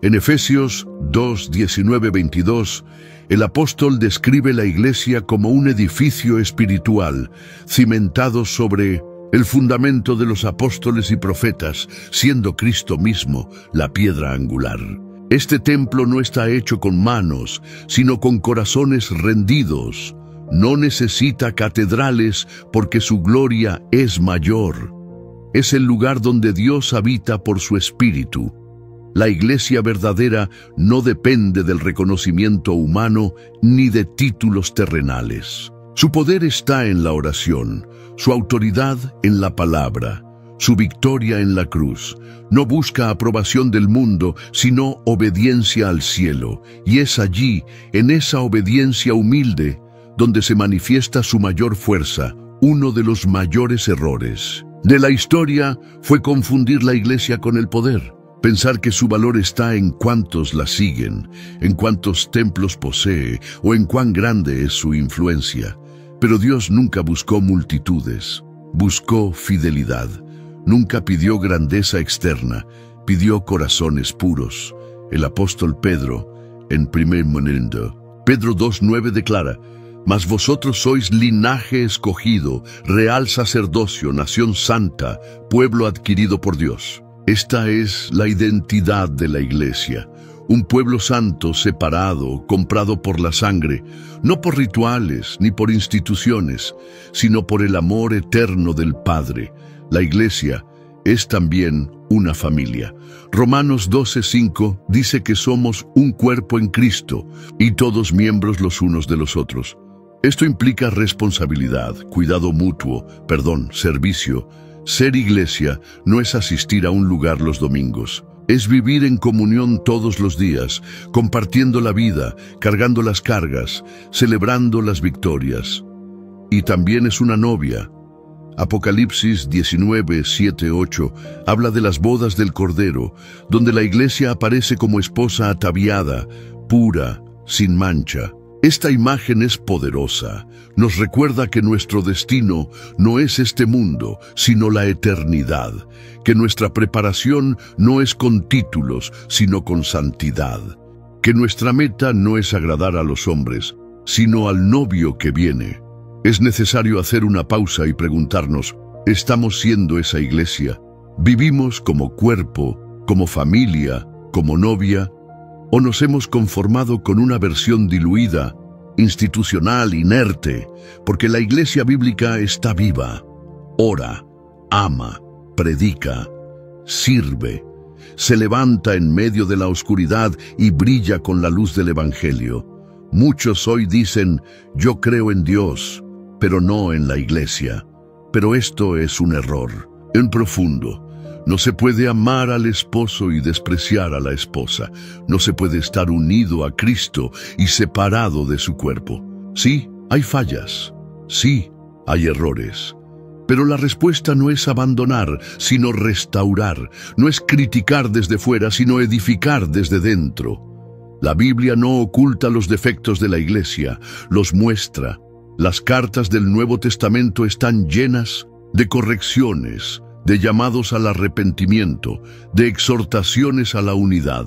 En Efesios 2:19-22, el apóstol describe la Iglesia como un edificio espiritual, cimentado sobre el fundamento de los apóstoles y profetas, siendo Cristo mismo la piedra angular. Este templo no está hecho con manos, sino con corazones rendidos. No necesita catedrales porque su gloria es mayor. Es el lugar donde Dios habita por su Espíritu. La iglesia verdadera no depende del reconocimiento humano ni de títulos terrenales. Su poder está en la oración, su autoridad en la palabra, su victoria en la cruz. No busca aprobación del mundo, sino obediencia al cielo. Y es allí, en esa obediencia humilde, donde se manifiesta su mayor fuerza, uno de los mayores errores de la historia fue confundir la iglesia con el poder. Pensar que su valor está en cuántos la siguen, en cuántos templos posee o en cuán grande es su influencia. Pero Dios nunca buscó multitudes, buscó fidelidad. Nunca pidió grandeza externa, pidió corazones puros. El apóstol Pedro, en 1 Pedro 2:9 declara: Mas vosotros sois linaje escogido, real sacerdocio, nación santa, pueblo adquirido por Dios. Esta es la identidad de la iglesia, un pueblo santo, separado, comprado por la sangre, no por rituales ni por instituciones, sino por el amor eterno del Padre. La iglesia es también una familia. Romanos 12:5 dice que somos un cuerpo en Cristo y todos miembros los unos de los otros. Esto implica responsabilidad, cuidado mutuo, servicio. Ser iglesia no es asistir a un lugar los domingos. Es vivir en comunión todos los días, compartiendo la vida, cargando las cargas, celebrando las victorias. Y también es una novia. Apocalipsis 19:7-8 habla de las bodas del Cordero, donde la iglesia aparece como esposa ataviada, pura, sin mancha. Esta imagen es poderosa. Nos recuerda que nuestro destino no es este mundo, sino la eternidad. Que nuestra preparación no es con títulos, sino con santidad. Que nuestra meta no es agradar a los hombres, sino al novio que viene. Es necesario hacer una pausa y preguntarnos, ¿estamos siendo esa iglesia? ¿Vivimos como cuerpo, como familia, como novia? ¿O nos hemos conformado con una versión diluida, institucional, inerte? Porque la iglesia bíblica está viva, ora, ama, predica, sirve, se levanta en medio de la oscuridad y brilla con la luz del Evangelio. Muchos hoy dicen, yo creo en Dios, pero no en la iglesia. Pero esto es un error, en profundo. No se puede amar al esposo y despreciar a la esposa. No se puede estar unido a Cristo y separado de su cuerpo. Sí, hay fallas. Sí, hay errores. Pero la respuesta no es abandonar, sino restaurar. No es criticar desde fuera, sino edificar desde dentro. La Biblia no oculta los defectos de la iglesia, los muestra. Las cartas del Nuevo Testamento están llenas de correcciones, de llamados al arrepentimiento, de exhortaciones a la unidad.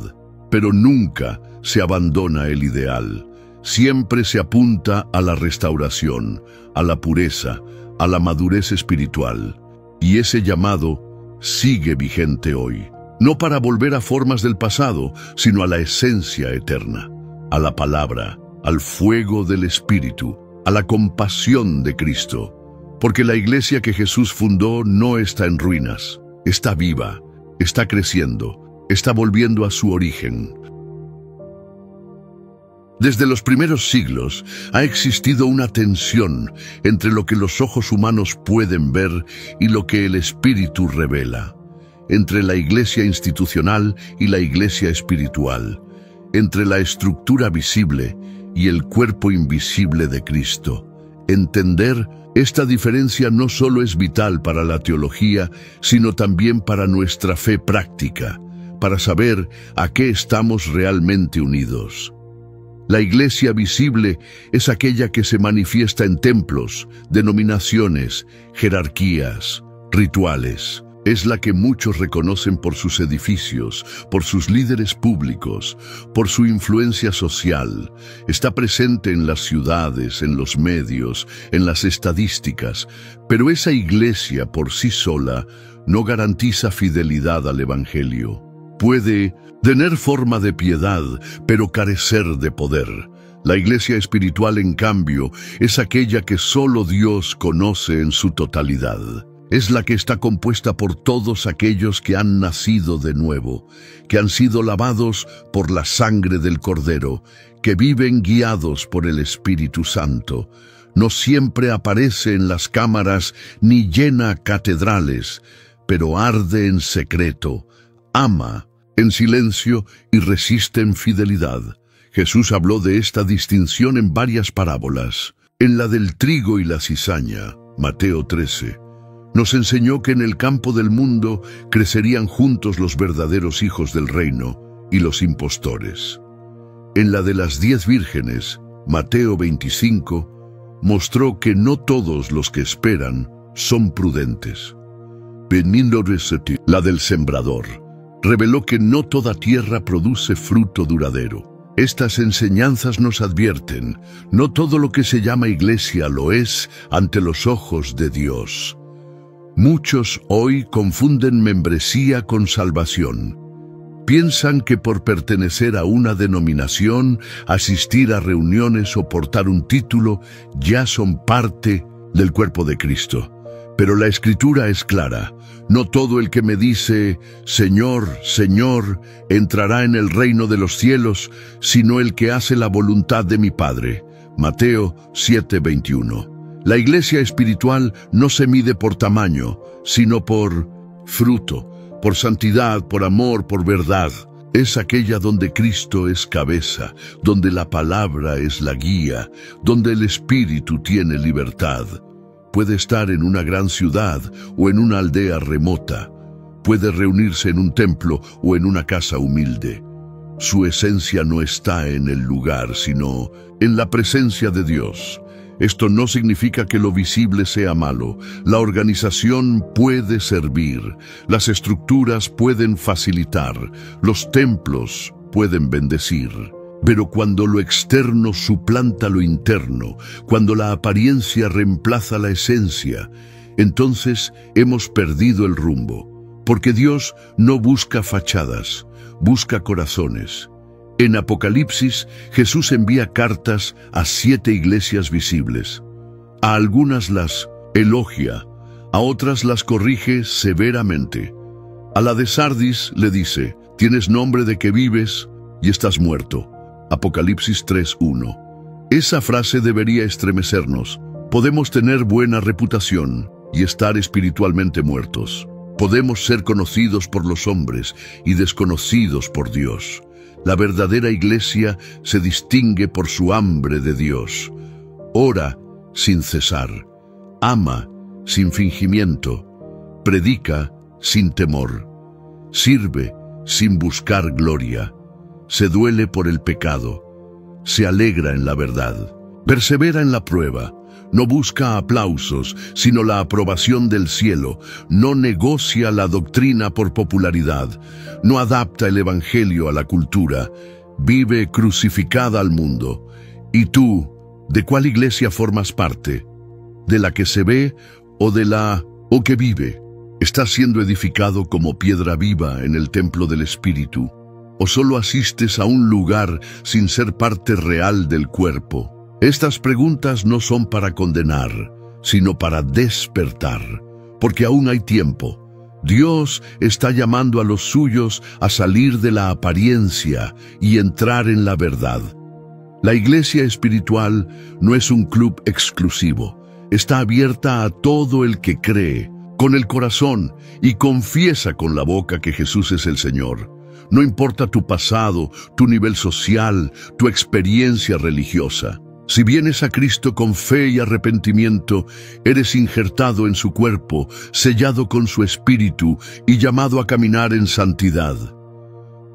Pero nunca se abandona el ideal. Siempre se apunta a la restauración, a la pureza, a la madurez espiritual. Y ese llamado sigue vigente hoy. No para volver a formas del pasado, sino a la esencia eterna, a la palabra, al fuego del Espíritu, a la compasión de Cristo. Porque la iglesia que Jesús fundó no está en ruinas, está viva, está creciendo, está volviendo a su origen. Desde los primeros siglos ha existido una tensión entre lo que los ojos humanos pueden ver y lo que el Espíritu revela, entre la iglesia institucional y la iglesia espiritual, entre la estructura visible y el cuerpo invisible de Cristo. Entender esta diferencia no solo es vital para la teología, sino también para nuestra fe práctica, para saber a qué estamos realmente unidos. La iglesia visible es aquella que se manifiesta en templos, denominaciones, jerarquías, rituales. Es la que muchos reconocen por sus edificios, por sus líderes públicos, por su influencia social. Está presente en las ciudades, en los medios, en las estadísticas, pero esa iglesia por sí sola no garantiza fidelidad al Evangelio. Puede tener forma de piedad, pero carecer de poder. La iglesia espiritual, en cambio, es aquella que solo Dios conoce en su totalidad. es la que está compuesta por todos aquellos que han nacido de nuevo, que han sido lavados por la sangre del Cordero, que viven guiados por el Espíritu Santo. No siempre aparece en las cámaras ni llena catedrales, pero arde en secreto, ama en silencio y resiste en fidelidad. Jesús habló de esta distinción en varias parábolas. En la del trigo y la cizaña, Mateo 13, nos enseñó que en el campo del mundo crecerían juntos los verdaderos hijos del reino y los impostores. En la de las 10 vírgenes, Mateo 25, mostró que no todos los que esperan son prudentes. La del sembrador reveló que no toda tierra produce fruto duradero. Estas enseñanzas nos advierten, no todo lo que se llama iglesia lo es ante los ojos de Dios. Muchos hoy confunden membresía con salvación. Piensan que por pertenecer a una denominación, asistir a reuniones o portar un título, ya son parte del cuerpo de Cristo. Pero la Escritura es clara. No todo el que me dice, Señor, Señor, entrará en el reino de los cielos, sino el que hace la voluntad de mi Padre. Mateo 7:21. La iglesia espiritual no se mide por tamaño, sino por fruto, por santidad, por amor, por verdad. Es aquella donde Cristo es cabeza, donde la palabra es la guía, donde el Espíritu tiene libertad. Puede estar en una gran ciudad o en una aldea remota. Puede reunirse en un templo o en una casa humilde. Su esencia no está en el lugar, sino en la presencia de Dios. Esto no significa que lo visible sea malo. La organización puede servir, las estructuras pueden facilitar, los templos pueden bendecir. Pero cuando lo externo suplanta lo interno, cuando la apariencia reemplaza la esencia, entonces hemos perdido el rumbo. Porque Dios no busca fachadas, busca corazones. En Apocalipsis, Jesús envía cartas a 7 iglesias visibles. A algunas las elogia, a otras las corrige severamente. A la de Sardis le dice, tienes nombre de que vives y estás muerto. Apocalipsis 3:1. Esa frase debería estremecernos. Podemos tener buena reputación y estar espiritualmente muertos. Podemos ser conocidos por los hombres y desconocidos por Dios. La verdadera iglesia se distingue por su hambre de Dios. Ora sin cesar, ama sin fingimiento, predica sin temor, sirve sin buscar gloria, se duele por el pecado, se alegra en la verdad, persevera en la prueba, no busca aplausos, sino la aprobación del cielo, no negocia la doctrina por popularidad, no adapta el evangelio a la cultura, vive crucificada al mundo. ¿Y tú, de cuál iglesia formas parte? ¿De la que se ve o de la que vive? ¿Estás siendo edificado como piedra viva en el templo del Espíritu? ¿O solo asistes a un lugar sin ser parte real del cuerpo? Estas preguntas no son para condenar, sino para despertar, porque aún hay tiempo. Dios está llamando a los suyos a salir de la apariencia y entrar en la verdad. La iglesia espiritual no es un club exclusivo. Está abierta a todo el que cree, con el corazón, y confiesa con la boca que Jesús es el Señor. No importa tu pasado, tu nivel social, tu experiencia religiosa. Si vienes a Cristo con fe y arrepentimiento, eres injertado en su cuerpo, sellado con su espíritu y llamado a caminar en santidad.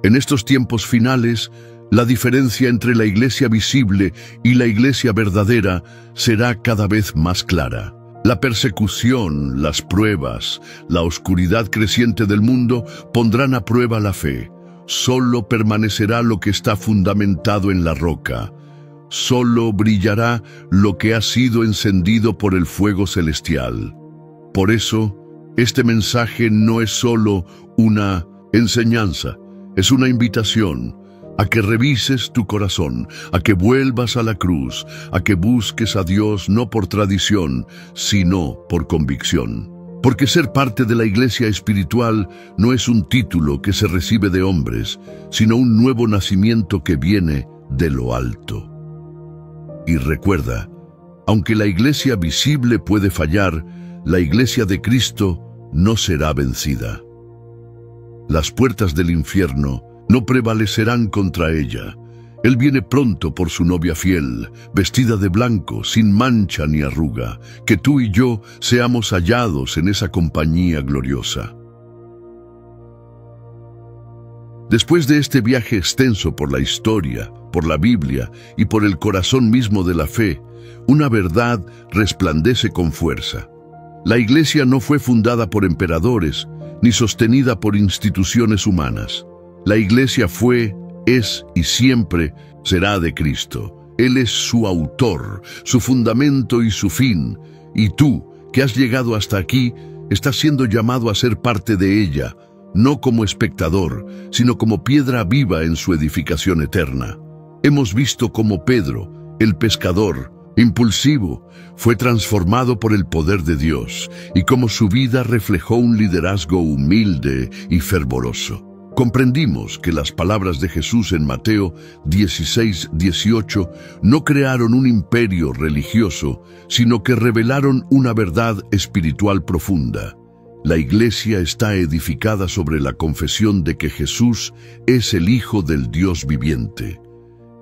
En estos tiempos finales, la diferencia entre la iglesia visible y la iglesia verdadera será cada vez más clara. La persecución, las pruebas, la oscuridad creciente del mundo pondrán a prueba la fe. Solo permanecerá lo que está fundamentado en la roca. Solo brillará lo que ha sido encendido por el fuego celestial. Por eso, este mensaje no es solo una enseñanza, es una invitación a que revises tu corazón, a que vuelvas a la cruz, a que busques a Dios no por tradición, sino por convicción. Porque ser parte de la iglesia espiritual no es un título que se recibe de hombres, sino un nuevo nacimiento que viene de lo alto. Y recuerda, aunque la iglesia visible puede fallar, la iglesia de Cristo no será vencida. Las puertas del infierno no prevalecerán contra ella. Él viene pronto por su novia fiel, vestida de blanco, sin mancha ni arruga, que tú y yo seamos hallados en esa compañía gloriosa. Después de este viaje extenso por la historia, por la Biblia y por el corazón mismo de la fe, una verdad resplandece con fuerza. La iglesia no fue fundada por emperadores, ni sostenida por instituciones humanas. La iglesia fue, es y siempre será de Cristo. Él es su autor, su fundamento y su fin. Y tú, que has llegado hasta aquí, estás siendo llamado a ser parte de ella, no como espectador, sino como piedra viva en su edificación eterna. Hemos visto cómo Pedro, el pescador, impulsivo, fue transformado por el poder de Dios y cómo su vida reflejó un liderazgo humilde y fervoroso. Comprendimos que las palabras de Jesús en Mateo 16:18 no crearon un imperio religioso, sino que revelaron una verdad espiritual profunda. La iglesia está edificada sobre la confesión de que Jesús es el Hijo del Dios viviente.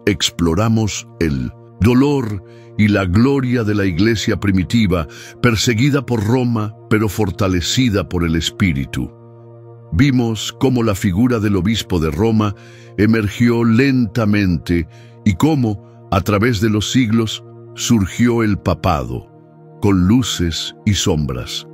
Exploramos el dolor y la gloria de la iglesia primitiva, perseguida por Roma, pero fortalecida por el Espíritu. Vimos cómo la figura del obispo de Roma emergió lentamente y cómo, a través de los siglos, surgió el papado, con luces y sombras.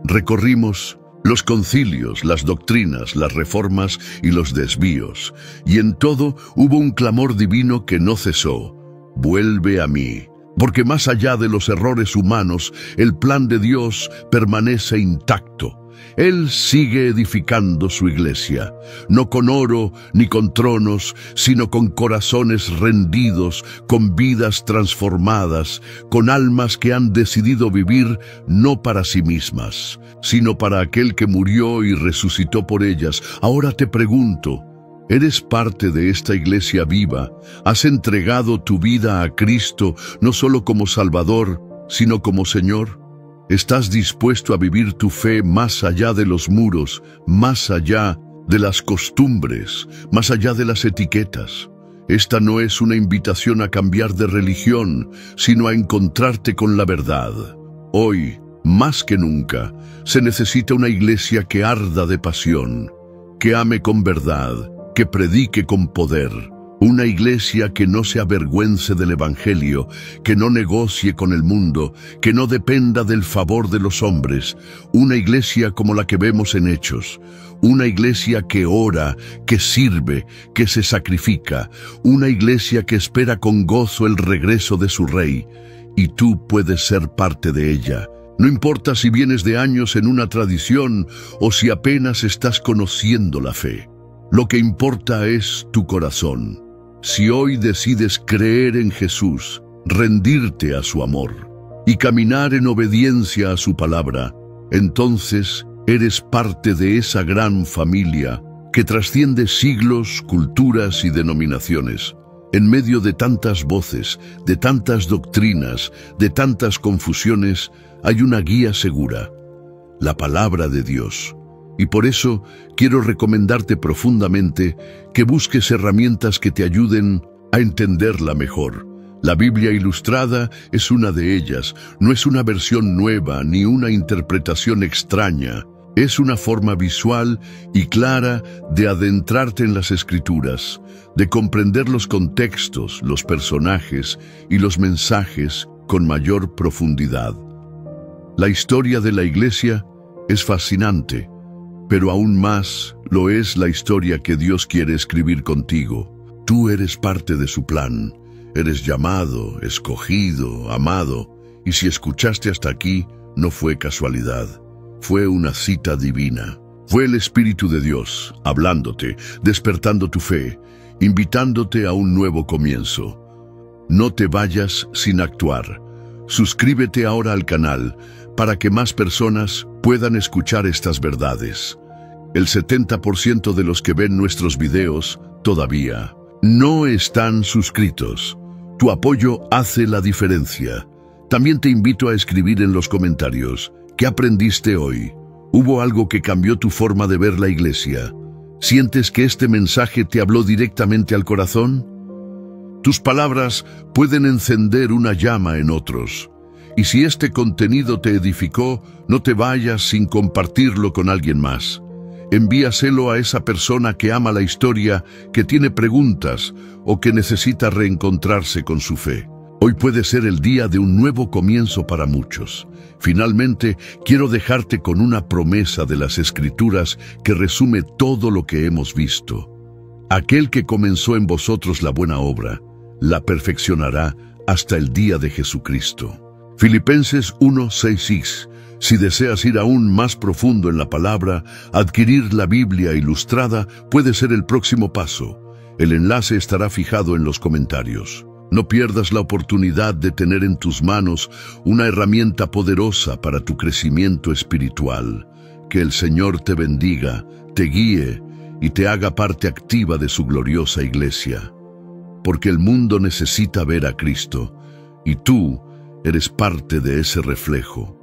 Recorrimos los concilios, las doctrinas, las reformas y los desvíos, y en todo hubo un clamor divino que no cesó: vuelve a mí. Porque más allá de los errores humanos, el plan de Dios permanece intacto. Él sigue edificando su iglesia, no con oro ni con tronos, sino con corazones rendidos, con vidas transformadas, con almas que han decidido vivir no para sí mismas, sino para aquel que murió y resucitó por ellas. Ahora te pregunto, ¿eres parte de esta iglesia viva? ¿Has entregado tu vida a Cristo no solo como Salvador, sino como Señor? ¿Estás dispuesto a vivir tu fe más allá de los muros, más allá de las costumbres, más allá de las etiquetas? Esta no es una invitación a cambiar de religión, sino a encontrarte con la verdad. Hoy, más que nunca, se necesita una iglesia que arda de pasión, que ame con verdad, que predique con poder. Una iglesia que no se avergüence del Evangelio, que no negocie con el mundo, que no dependa del favor de los hombres. Una iglesia como la que vemos en Hechos. Una iglesia que ora, que sirve, que se sacrifica. Una iglesia que espera con gozo el regreso de su Rey. Y tú puedes ser parte de ella. No importa si vienes de años en una tradición o si apenas estás conociendo la fe. Lo que importa es tu corazón. Si hoy decides creer en Jesús, rendirte a su amor y caminar en obediencia a su palabra, entonces eres parte de esa gran familia que trasciende siglos, culturas y denominaciones. En medio de tantas voces, de tantas doctrinas, de tantas confusiones, hay una guía segura: la palabra de Dios. Y por eso quiero recomendarte profundamente que busques herramientas que te ayuden a entenderla mejor. La Biblia Ilustrada es una de ellas. No es una versión nueva ni una interpretación extraña. Es una forma visual y clara de adentrarte en las Escrituras, de comprender los contextos, los personajes y los mensajes con mayor profundidad. La historia de la iglesia es fascinante, pero aún más lo es la historia que Dios quiere escribir contigo. Tú eres parte de su plan. Eres llamado, escogido, amado. Y si escuchaste hasta aquí, no fue casualidad. Fue una cita divina. Fue el Espíritu de Dios hablándote, despertando tu fe, invitándote a un nuevo comienzo. No te vayas sin actuar. Suscríbete ahora al canal para que más personas puedan escuchar estas verdades. El 70% de los que ven nuestros videos todavía no están suscritos. Tu apoyo hace la diferencia. También te invito a escribir en los comentarios, ¿qué aprendiste hoy? ¿Hubo algo que cambió tu forma de ver la iglesia? ¿Sientes que este mensaje te habló directamente al corazón? Tus palabras pueden encender una llama en otros. Y si este contenido te edificó, no te vayas sin compartirlo con alguien más. Envíaselo a esa persona que ama la historia, que tiene preguntas o que necesita reencontrarse con su fe. Hoy puede ser el día de un nuevo comienzo para muchos. Finalmente, quiero dejarte con una promesa de las Escrituras que resume todo lo que hemos visto. Aquel que comenzó en vosotros la buena obra, la perfeccionará hasta el día de Jesucristo. Filipenses 1:6. Si deseas ir aún más profundo en la palabra, adquirir la Biblia ilustrada puede ser el próximo paso. El enlace estará fijado en los comentarios. No pierdas la oportunidad de tener en tus manos una herramienta poderosa para tu crecimiento espiritual. Que el Señor te bendiga, te guíe y te haga parte activa de su gloriosa iglesia. Porque el mundo necesita ver a Cristo y tú eres parte de ese reflejo.